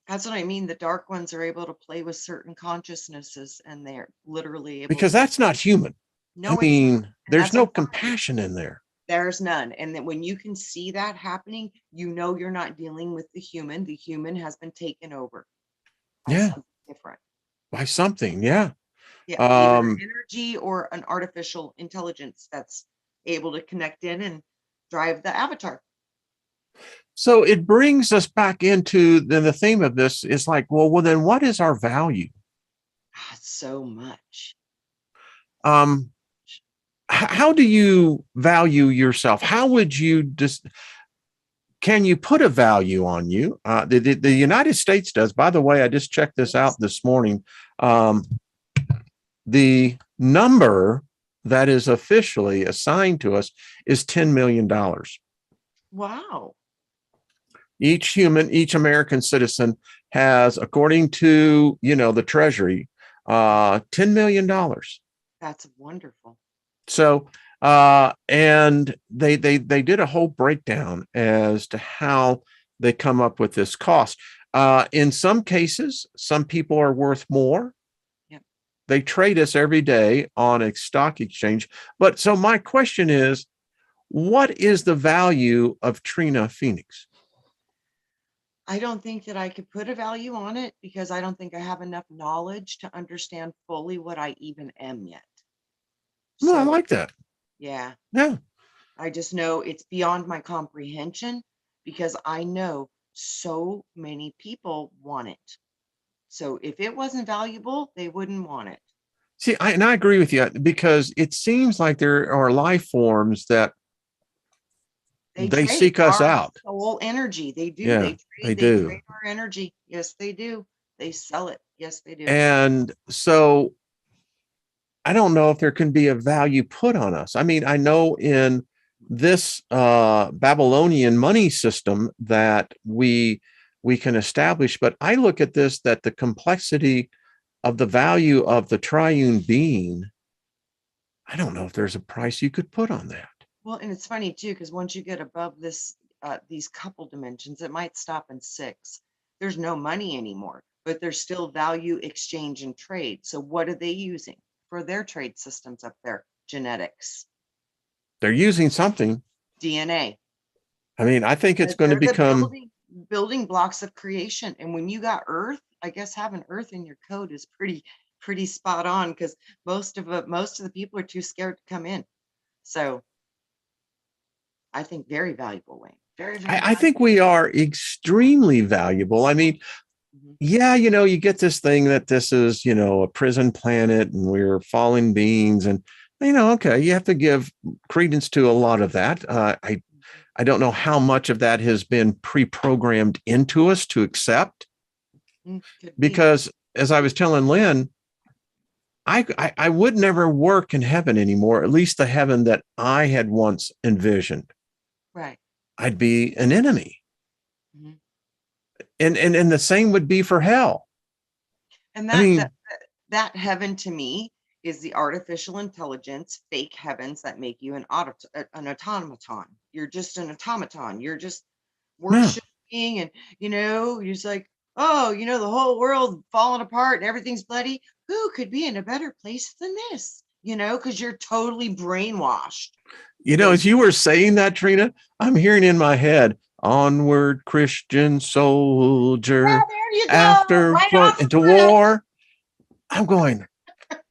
That's what I mean. The dark ones are able to play with certain consciousnesses, and they're literally able because that's not human. No, I mean, there's no unfortunate. compassion in there. There's none. And then when you can see that happening, you're not dealing with the human. The human has been taken over by something different. By something, yeah. Yeah, either energy or an artificial intelligence that's able to connect in and drive the avatar. So it brings us back into the theme of this is like, well, then what is our value? So much. How do you value yourself? How would you can you put a value on you? The United States does. By the way, I just checked this out this morning. The number that is officially assigned to us is $10 million. Wow. Each American citizen has, according to, the Treasury, $10 million. That's wonderful. So, and they did a whole breakdown as to how they come up with this cost. In some cases, some people are worth more. Yep. They trade us every day on a stock exchange. But so my question is, what is the value of Trina Phoenix? I don't think that I could put a value on it because I don't think I have enough knowledge to understand fully what I even am yet. No, I like that. Yeah. Yeah. I just know it's beyond my comprehension because I know so many people want it. So if it wasn't valuable, they wouldn't want it. See, I agree with you because it seems like there are life forms that they seek us out. Soul energy. They do. Yeah, they do. trade our energy. Yes, they do. They sell it. Yes, they do. And so I don't know if there can be a value put on us. I mean, I know in this Babylonian money system that we can establish, but I look at this, that the complexity of the value of the triune being, I don't know if there's a price you could put on that. Well, and it's funny too, because once you get above this, these couple dimensions, it might stop in 6. There's no money anymore, but there's still value exchange and trade. So what are they using for their trade systems up there? Genetics, They're using something. DNA. I mean, I think it's going to They're the become. building blocks of creation. And when you got Earth, I guess having Earth in your code is pretty spot on, because most of the people are too scared to come in. So I think very valuable, Wayne. Very, very I valuable. think we are extremely valuable. I mean, Mhm. yeah, you get this thing that this is, a prison planet and we're fallen beings. And, okay, you have to give credence to a lot of that. I don't know how much of that has been pre-programmed into us to accept, Could be. because as I was telling Lynn, I would never work in heaven anymore, at least the heaven that I had once envisioned. Right. I'd be an enemy. Mhm. And the same would be for hell. And I mean, that heaven to me is the artificial intelligence, fake heavens that make you an automaton. You're just an automaton. You're just yeah, worshiping, and you're just like, oh, the whole world falling apart and everything's bloody. Who could be in a better place than this? Because you're totally brainwashed. as you were saying that, Trina, I'm hearing in my head, onward, Christian soldier, There you go, after right front off into script. war. I'm going,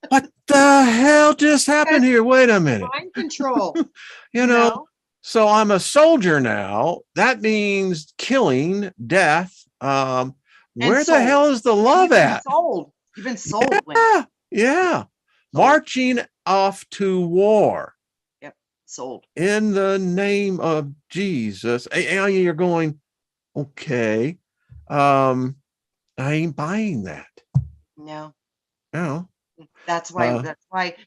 what the hell just happened here? Wait a minute. Mind control. You You know, know, so I'm a soldier now. That means killing, death. and Where the sold. hell is the And love you've been at? sold. You've been sold, Wayne. Yeah, yeah. Sold. Marching off to war Yep, sold. in the name of Jesus. And you're going, okay. I ain't buying that. No. No. That's why,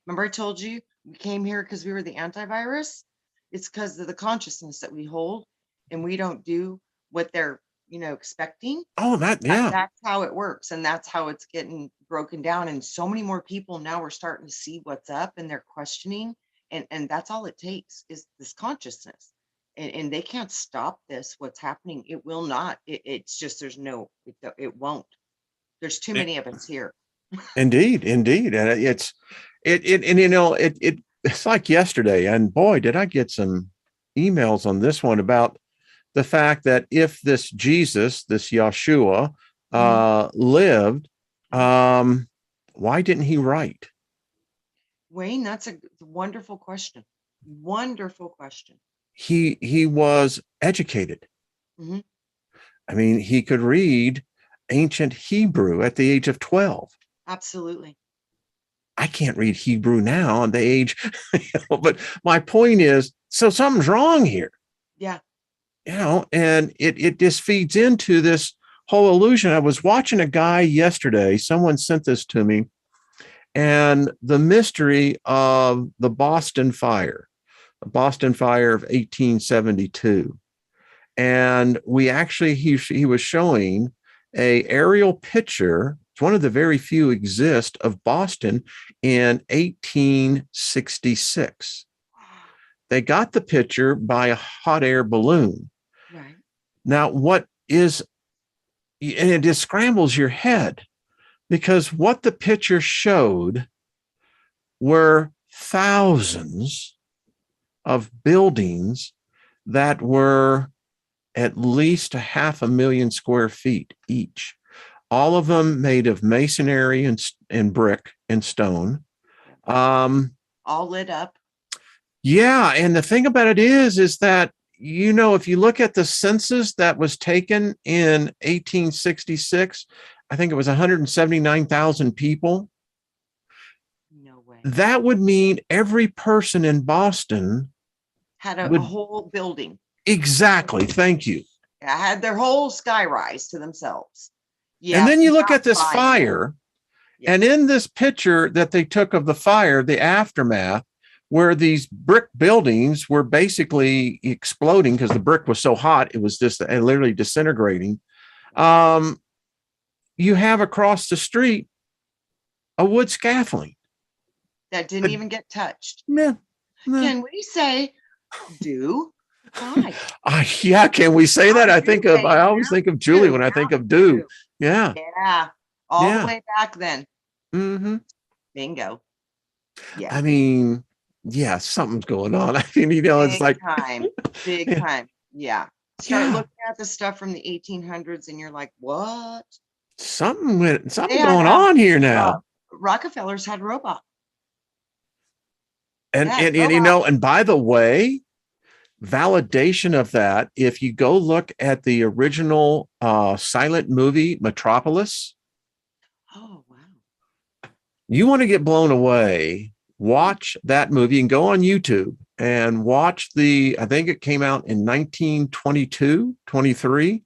remember I told you we came here because we were the antivirus? It's because of the consciousness that we hold, and we don't do what they're, expecting. Oh, yeah. That's how it works, and that's how it's getting broken down. And so many more people now are starting to see what's up, and they're questioning, and that's all it takes is this consciousness. And they can't stop this, what's happening. It will not. It's just it won't. There's too many of us here. Indeed. And it's like yesterday. And boy, did I get some emails on this one about the fact that if this Jesus, this Yeshua, lived, why didn't he write? Wayne, that's a wonderful question. Wonderful question. He was educated. Mhm. I mean, he could read ancient Hebrew at the age of 12. Absolutely. I can't read Hebrew now at the age, but my point is, so something's wrong here. Yeah. And it just feeds into this whole illusion. I was watching a guy yesterday, someone sent this to me, and the mystery of the Boston Fire of 1872. And he was showing a aerial picture. It's one of the very few exist of Boston in 1866. They got the picture by a hot air balloon. Right. Now, and it just scrambles your head, because what the picture showed were thousands of buildings that were at least 500,000 square feet each, all of them made of masonry and brick and stone. All lit up. Yeah. And the thing about it is that, if you look at the census that was taken in 1866, I think it was 179,000 people. No way. That would mean every person in Boston Had a whole building. Exactly. Thank you. Had their whole sky rise to themselves. Yeah. And then you look at this fire, and in this picture that they took of the fire, the aftermath, where these brick buildings were basically exploding because the brick was so hot, it was just literally disintegrating. You have across the street a wood scaffolding that didn't even get touched. No. Can we say Do? Why? Yeah, can we say that? I always Now think of Julie do. when I Now think of do. do. Yeah. Yeah. All the Yeah. way back then. Hmm. Bingo. Yeah. I mean, yeah, something's going on. I mean, it's Big like, time. Big yeah, time. Yeah. Start yeah, looking at the stuff from the 1800s and you're like, what? something They had going on here now. Rockefellers had robot. And, Yeah, and, and, robot. and by the way, validation of that, if you go look at the original silent movie, Metropolis, Oh, wow. you want to get blown away, watch that movie and go on YouTube and watch I think it came out in 1922, 23.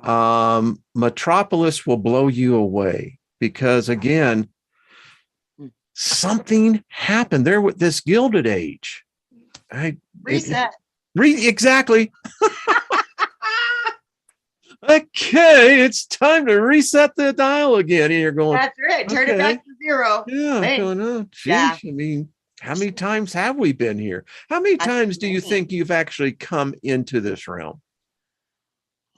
Wow. Metropolis will blow you away because, again, something happened there with this Gilded Age. Reset. Exactly. Okay, it's time to reset the dial again. And you're going, That's right. Turn it okay, back to zero. yeah, Man. going, oh, Yeah. geez. I mean, how many times have we been here? How many times do you think you've actually come into this realm?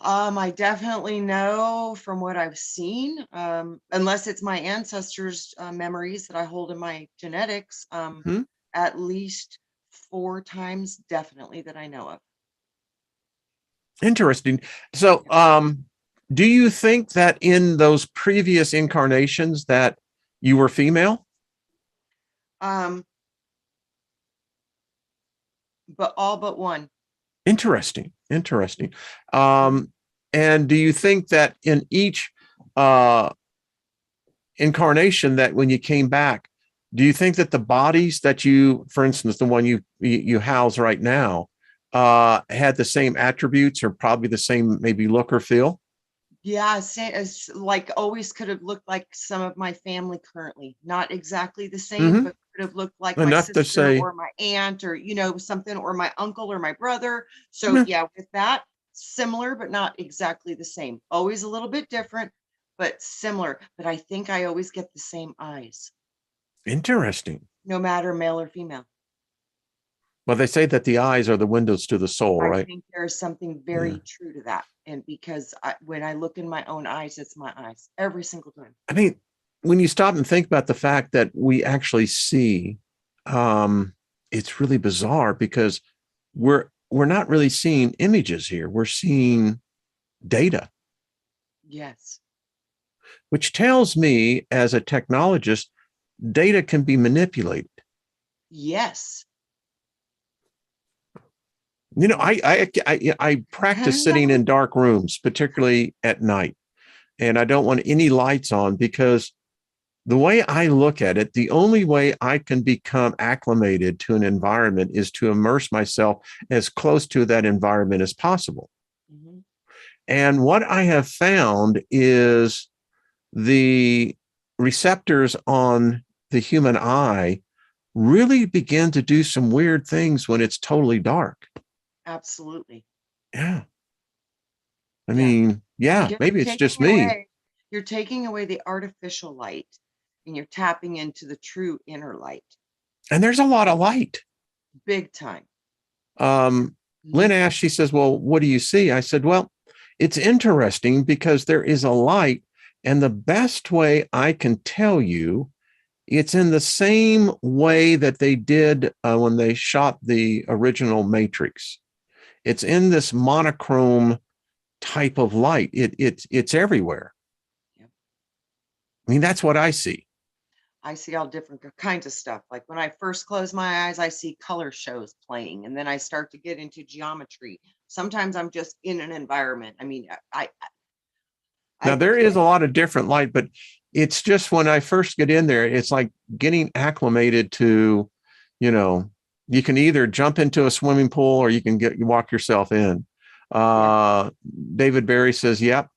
I definitely know from what I've seen, unless it's my ancestors' memories that I hold in my genetics, Hmm? at least 4 times definitely that I know of. Interesting. So, do you think that in those previous incarnations that you were female? But all but one. Interesting. And do you think that in each incarnation that when you came back, do you think that the bodies that you, for instance, the one you house right now, had the same attributes or probably the same maybe look or feel? Yeah, as like always could have looked like some of my family currently. Not exactly the same, Mm-hmm. but could have looked like my Enough to sister say, or my aunt or, something, or my uncle or my brother. So yeah, yeah, with that, similar, but not exactly the same. Always a little bit different, but similar. But I think I always get the same eyes, interesting. no matter male or female. Well, they say that the eyes are the windows to the soul, I right? think there is something Yeah. very true to that. And because when I look in my own eyes, it's my eyes every single time. I mean, when you stop and think about the fact that we actually see, it's really bizarre because we're not really seeing images here. We're seeing data, Yes. which tells me as a technologist, data can be manipulated. Yes. I practice sitting in dark rooms, particularly at night, and I don't want any lights on because the way I look at it, the only way I can become acclimated to an environment is to immerse myself as close to that environment as possible. Mm-hmm. And what I have found is the receptors on the human eye really begin to do some weird things when it's totally dark. Absolutely. Yeah. I Yeah. mean, yeah, Because maybe it's just me. you're taking away the artificial light and you're tapping into the true inner light. And there's a lot of light. Big time. Lynn asked, she says, well, what do you see? I said, well, it's interesting because there is a light. And the best way I can tell you, it's in the same way that they did when they shot the original Matrix. It's in this monochrome type of light. It's everywhere. Yep. I mean, that's what I see. I see all different kinds of stuff. Like when I first close my eyes, I see color shows playing, and then I start to get into geometry. Sometimes I'm just in an environment. I mean, Now, I there is a lot of different light, but it's just when I first get in there, it's like getting acclimated to, you can either jump into a swimming pool or you walk yourself in. yeah. David Barry says, yep,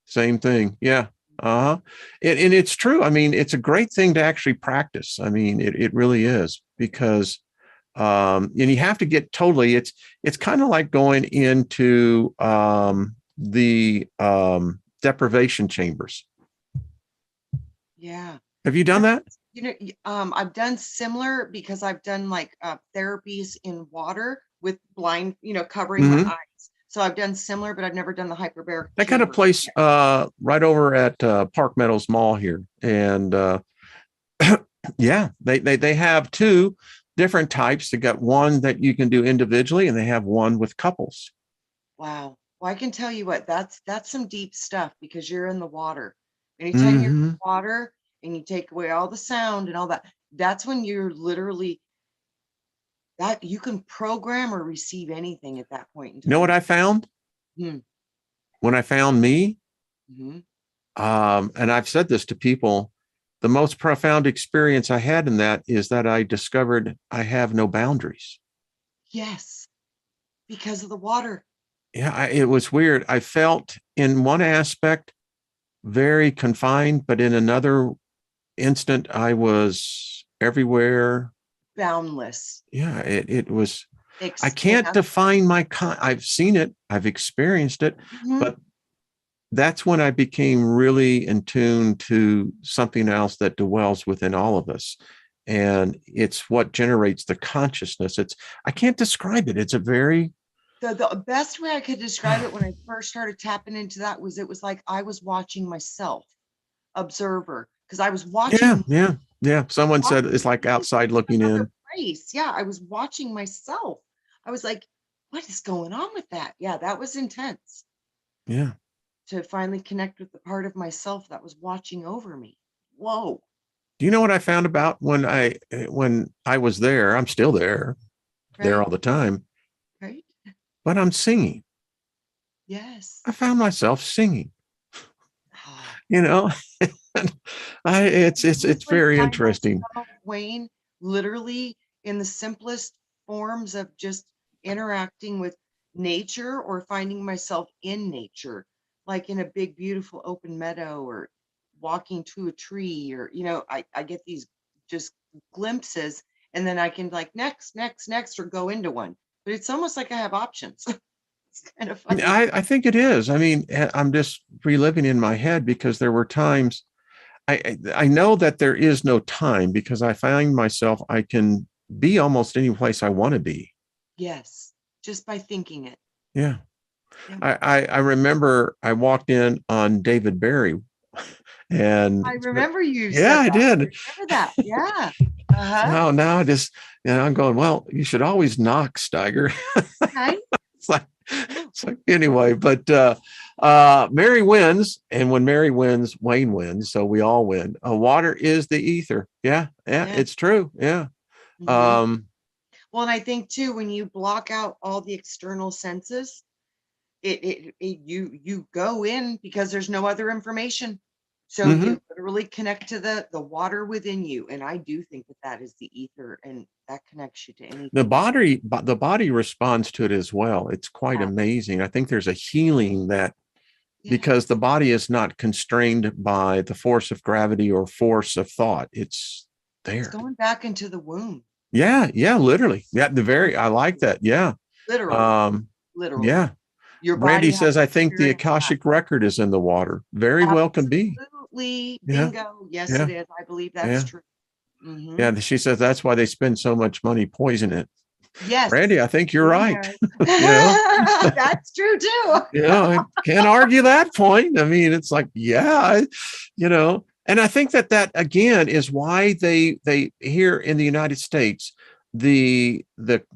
same thing. Yeah. Uh-huh. And it's true. I mean, it's a great thing to actually practice. I mean, it really is because, and you have to get totally, it's kind of like going into the deprivation chambers. Yeah. Have you done that? I've done similar because I've done like therapies in water with blind, covering my Mhm. eyes. So I've done similar, but I've never done the hyperbaric That kind of chamber. place right over at Park Meadows Mall here. And yeah, they have two different types. They got one that you can do individually, and they have one with couples. Wow. Well, I can tell you what, that's some deep stuff because you're in the water. Anytime you're in Hmm. the water and you take away all the sound and all that, that's when you're literally that you can program or receive anything at that point in You know what time. I found Hmm. when I found me? Hmm. And I've said this to people, the most profound experience I had in that is that I discovered I have no boundaries. Yes, because of the water. Yeah, it was weird. I felt in one aspect very confined, but in another instant, I was everywhere. Boundless. Yeah, it was, I can't Expand. define I've seen it, I've experienced it, Mhm. but that's when I became really in tune to something else that dwells within all of us. And it's what generates the consciousness. I can't describe it. It's a very, The best way I could describe it when I first started tapping into that was it was like I was watching myself, observer, because I was yeah, watching yeah, yeah. Someone said watching it's like me outside from looking another in. place. Yeah, I was watching myself. I was like, what is going on with that? Yeah, that was intense Yeah. to finally connect with the part of myself that was watching over me. Whoa. Do you know what I found about when I was there? I'm still there Right, all the time, right. but I'm singing. Yes. I found myself singing, Ah. you know. You It's would very find interesting. yourself, Wayne, literally in the simplest forms of just interacting with nature or finding myself in nature, like in a big, beautiful open meadow or walking to a tree or, I get these just glimpses and then I can like next, next, next, or go into one. But it's almost like I have options. It's kind of funny. I think it is. I mean, I'm just reliving in my head because there were times I know that there is no time because I find myself I can be almost any place I want to be. Yes, just by thinking it. Yeah. Yeah. I remember I walked in on David Barry and I it's been, remember you yeah, said I that. I did. remember that. Yeah. Uh-huh. Now I just, I'm going, well, you should always knock, Steiger. Okay. it's like, Yeah. it's like, anyway, but Mary wins. And when Mary wins, Wayne wins. So we all win. Water is the ether. Yeah. Yeah. Yeah. It's true. Yeah. Hmm. Um, Well, and I think too, when you block out all the external senses, you go in because there's no other information. So mhm. you literally connect to the water within you. And I do think that that is the ether and that connects you to anything else. The body responds to it as well. It's quite Yeah. amazing. I think there's a healing that because the Yes. body is not constrained by the force of gravity or force of thought. It's It's there. going back into the womb. Yeah, yeah, literally. Yeah, I like that. Yeah. Literally. Um, Literally. yeah. Your Randy body has says, I think the experienced that. Akashic record is in the water. Very well can be. Absolutely. Yeah, Bingo. Yes, it yeah, is. I believe that's yeah. true. Hmm. Yeah. She says that's why they spend so much money poisoning it. Yes. Randy, I think you're right. Bingo. you know, That's true too. I can't argue that point. I mean, it's like, yeah, and I think that again is why they here in the United States, the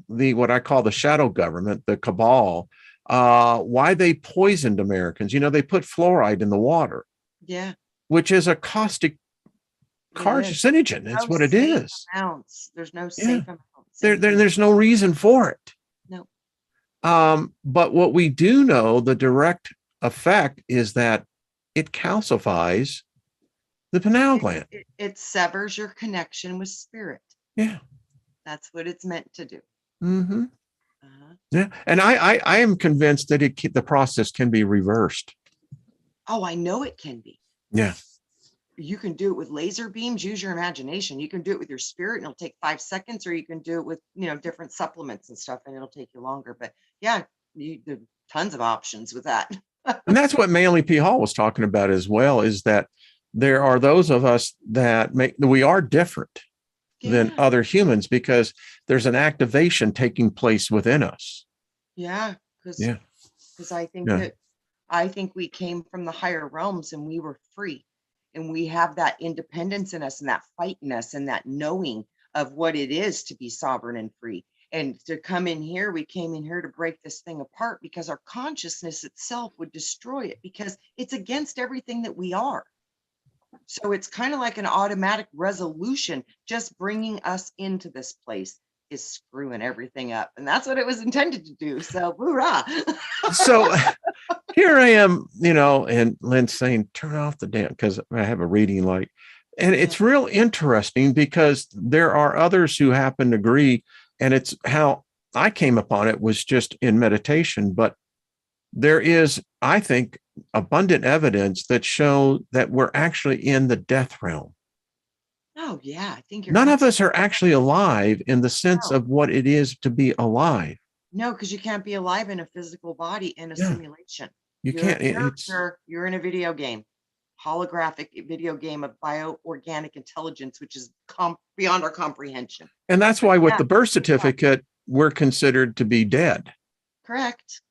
what I call the shadow government, the cabal, why they poisoned Americans. They put fluoride in the water, Yeah, which is a caustic it is. carcinogen. That's No what it safe is. amounts. There's no Yeah, safe amounts in there's no reason for it. no. But what we do know, the direct effect is that it calcifies the pineal It, gland. it severs your connection with spirit. Yeah. That's what it's meant to do. Mm-hmm. Uh-huh. Yeah. And I am convinced that the process can be reversed. Oh, I know it can be. Yeah. You can do it with laser beams. Use your imagination. You can do it with your spirit and it'll take 5 seconds, or you can do it with, different supplements and stuff and it'll take you longer. But yeah, there tons of options with that. And that's what Manly P. Hall was talking about as well, is that there are those of us that we are different than other humans because there's an activation taking place within us. Yeah, because Yeah. I think we came from the higher realms and we were free, and we have that independence in us and that fight in us and that knowing of what it is to be sovereign and free. And to come in here, we came in here to break this thing apart because our consciousness itself would destroy it because it's against everything that we are. So it's kind of like an automatic resolution. Just bringing us into this place is screwing everything up. And that's what it was intended to do. So hoorah. So here I am, and Lynn's saying, turn off the damn, because I have a reading light. And it's real interesting because there are others who happen to agree. And it's how I came upon it was just in meditation. But there is, I think, abundant evidence that show that we're actually in the death realm. Oh, yeah. I think none of us are actually alive in the sense of what it is to be alive. No, because you can't be alive in a physical body in a simulation. You're can't. You're in a video game, holographic video game of bioorganic intelligence, which is beyond our comprehension. And that's why with the birth certificate, we're considered to be dead. Correct.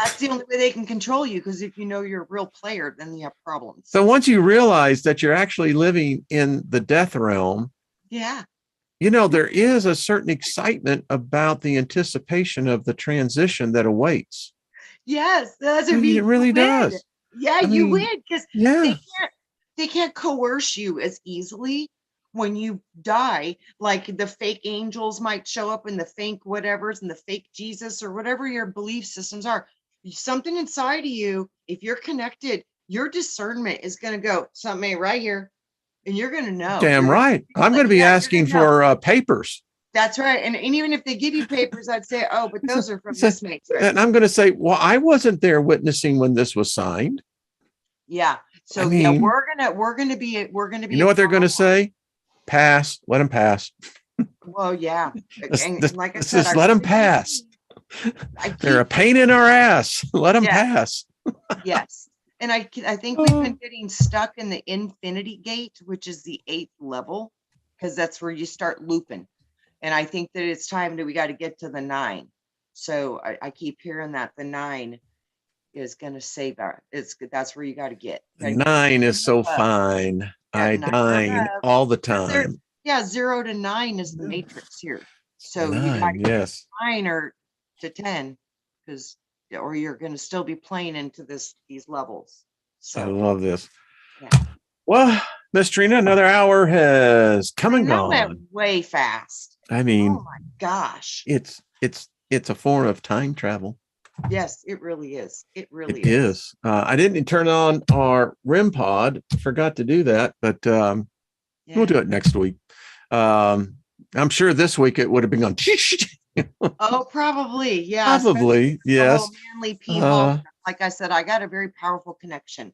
That's the only way they can control you, because if you know you're a real player, then you have problems. So once you realize that you're actually living in the death realm, there is a certain excitement about the anticipation of the transition that awaits. Yes, that's it really does. Yeah, you win, because they can't coerce you as easily when you die. Like the fake angels might show up and the fake whatevers and the fake Jesus or whatever your belief systems are. Something inside of you, if you're connected, your discernment is going to go, something ain't right here. And you're going to know. Damn right. I'm going to be asking for papers. That's right. And even if they give you papers, I'd say, oh, but those are from this matrix. And I'm going to say, well, I wasn't there witnessing when this was signed. Yeah. So we're going to be. You know what they're going to say? Pass. Let them pass. Well, yeah. Like I said, just let them pass. They're a pain in our ass. Let them pass. Yes. And I think we've been getting stuck in the infinity gate, which is the 8th level, because that's where you start looping. And I think that it's time that we got to get to the 9. So I keep hearing that the 9 is going to save our. That's where you got to get. 9 is so fine. I dine all the time. 0 to 9 is the matrix here. So 9, you got to get 9 or to 10, or you're going to still be playing into these levels. So I love this. Well, Miss Trina, another hour has come and gone. Went way fast. I mean, oh my gosh, it's a form of time travel. Yes, it really is. It really is. I didn't turn on our REM pod. Forgot to do that, but we'll do it next week. I'm sure this week it would have been going. Oh, probably. Yeah. Probably. Yes. Manly people. Like I said, I got a very powerful connection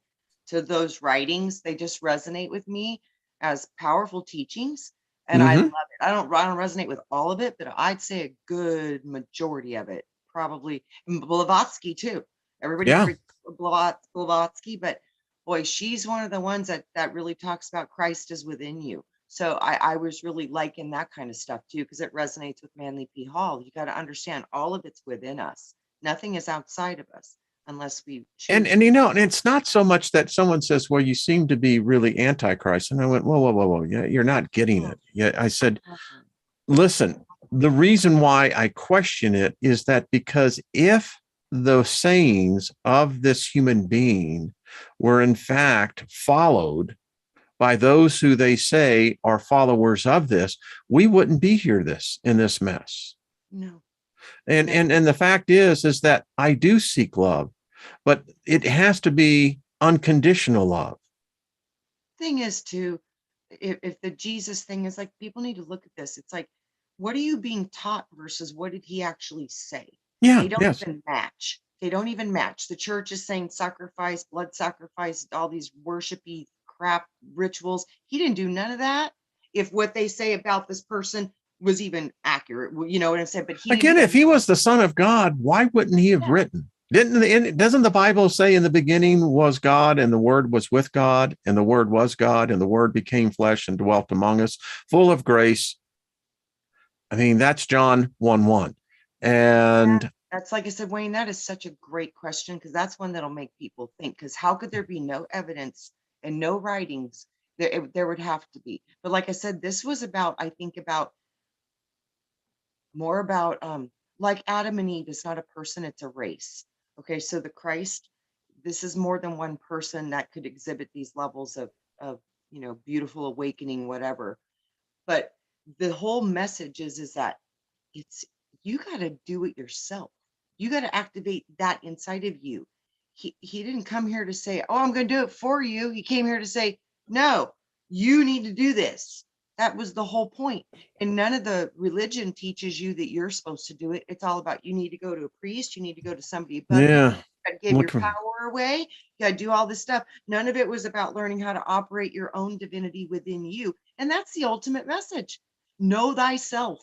to those writings. They just resonate with me as powerful teachings. And I love it. I don't resonate with all of it, but I'd say a good majority of it. Probably Blavatsky too. Everybody Blavatsky, but boy, she's one of the ones that really talks about Christ is within you. So I was really liking that kind of stuff too, because it resonates with Manly P. Hall. You got to understand all of it's within us. Nothing is outside of us unless we choose. And and it's not so much that someone says, well, you seem to be really antichrist. And I went, whoa. Yeah, you're not getting it. Yeah. I said, listen, the reason why I question it is that because if the sayings of this human being were in fact followed by those who they say are followers of this, we wouldn't be here in this mess. No. And the fact is that I do seek love, but it has to be unconditional love. Thing is too, if the Jesus thing is like, people need to look at this. It's like, what are you being taught versus what did he actually say? Yeah. They don't even match. They don't even match. The church is saying sacrifice, blood sacrifice, all these worshipy crap rituals. He didn't do none of that. If what they say about this person was even accurate, you know what I'm saying? But if he was the Son of God, why wouldn't he have written? Doesn't the Bible say in the beginning was God, and the Word was with God, and the Word was God, and the Word became flesh and dwelt among us, full of grace? I mean, that's John 1:1. And that's, like I said, Wayne, that is such a great question, because that's one that'll make people think, because how could there be no evidence and no writings? There would have to be. But like I said, this was about, I think, about more about like Adam and Eve is not a person, it's a race. Okay, so the Christ, this is more than one person that could exhibit these levels of beautiful awakening, whatever. But the whole message is that it's, you got to do it yourself. You got to activate that inside of you. He didn't come here to say, oh, I'm going to do it for you. He came here to say, no, you need to do this. That was the whole point. And none of the religion teaches you that you're supposed to do it. It's all about, you need to go to a priest, you need to go to somebody above you, yeah, you got to give your power away, you got to do all this stuff. None of it was about learning how to operate your own divinity within you. And that's the ultimate message. Know thyself.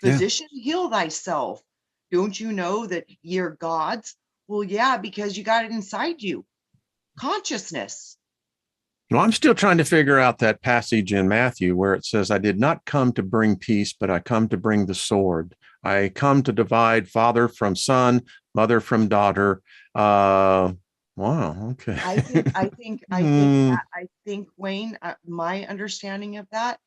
Physician, heal thyself. Don't you know that you're God's? Well, yeah, because you got it inside you. Consciousness. Well, I'm still trying to figure out that passage in Matthew where it says, I did not come to bring peace, but I come to bring the sword. I come to divide father from son, mother from daughter. Wow. Okay. I think, Wayne, my understanding of that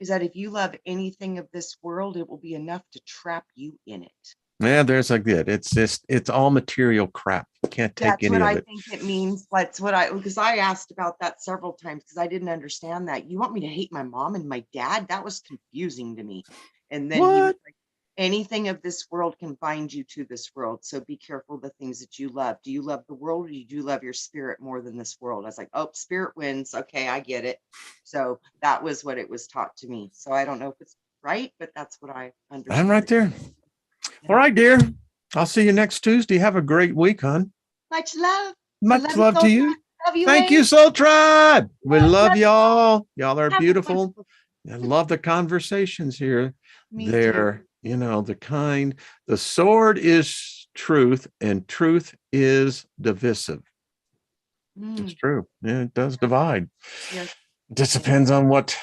is that if you love anything of this world, it will be enough to trap you in it. Yeah, there's a good. It's all material crap. Can't take That's any what of I it. think it means. That's what because I asked about that several times because I didn't understand that. You want me to hate my mom and my dad? That was confusing to me. And then he was like, anything of this world can bind you to this world. So be careful of the things that you love. Do you love the world, or do you love your spirit more than this world? I was like, oh, spirit wins. Okay, I get it. So that was what it was taught to me. So I don't know if it's right, but that's what I understood. I'm right there. All right, dear. I'll see you next Tuesday. Have a great week, hon. Much love. Much love to you. Love you. Thank you, Soul Tribe. We love y'all. Y'all are beautiful. I love the conversations here. They're, the kind. The sword is truth, and truth is divisive. It's true. Yeah, it does divide. Yes. It just depends on what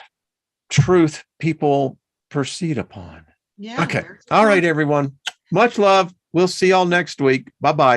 truth people proceed upon. Yeah. Okay. All right, everyone. Much love. We'll see y'all next week. Bye-bye.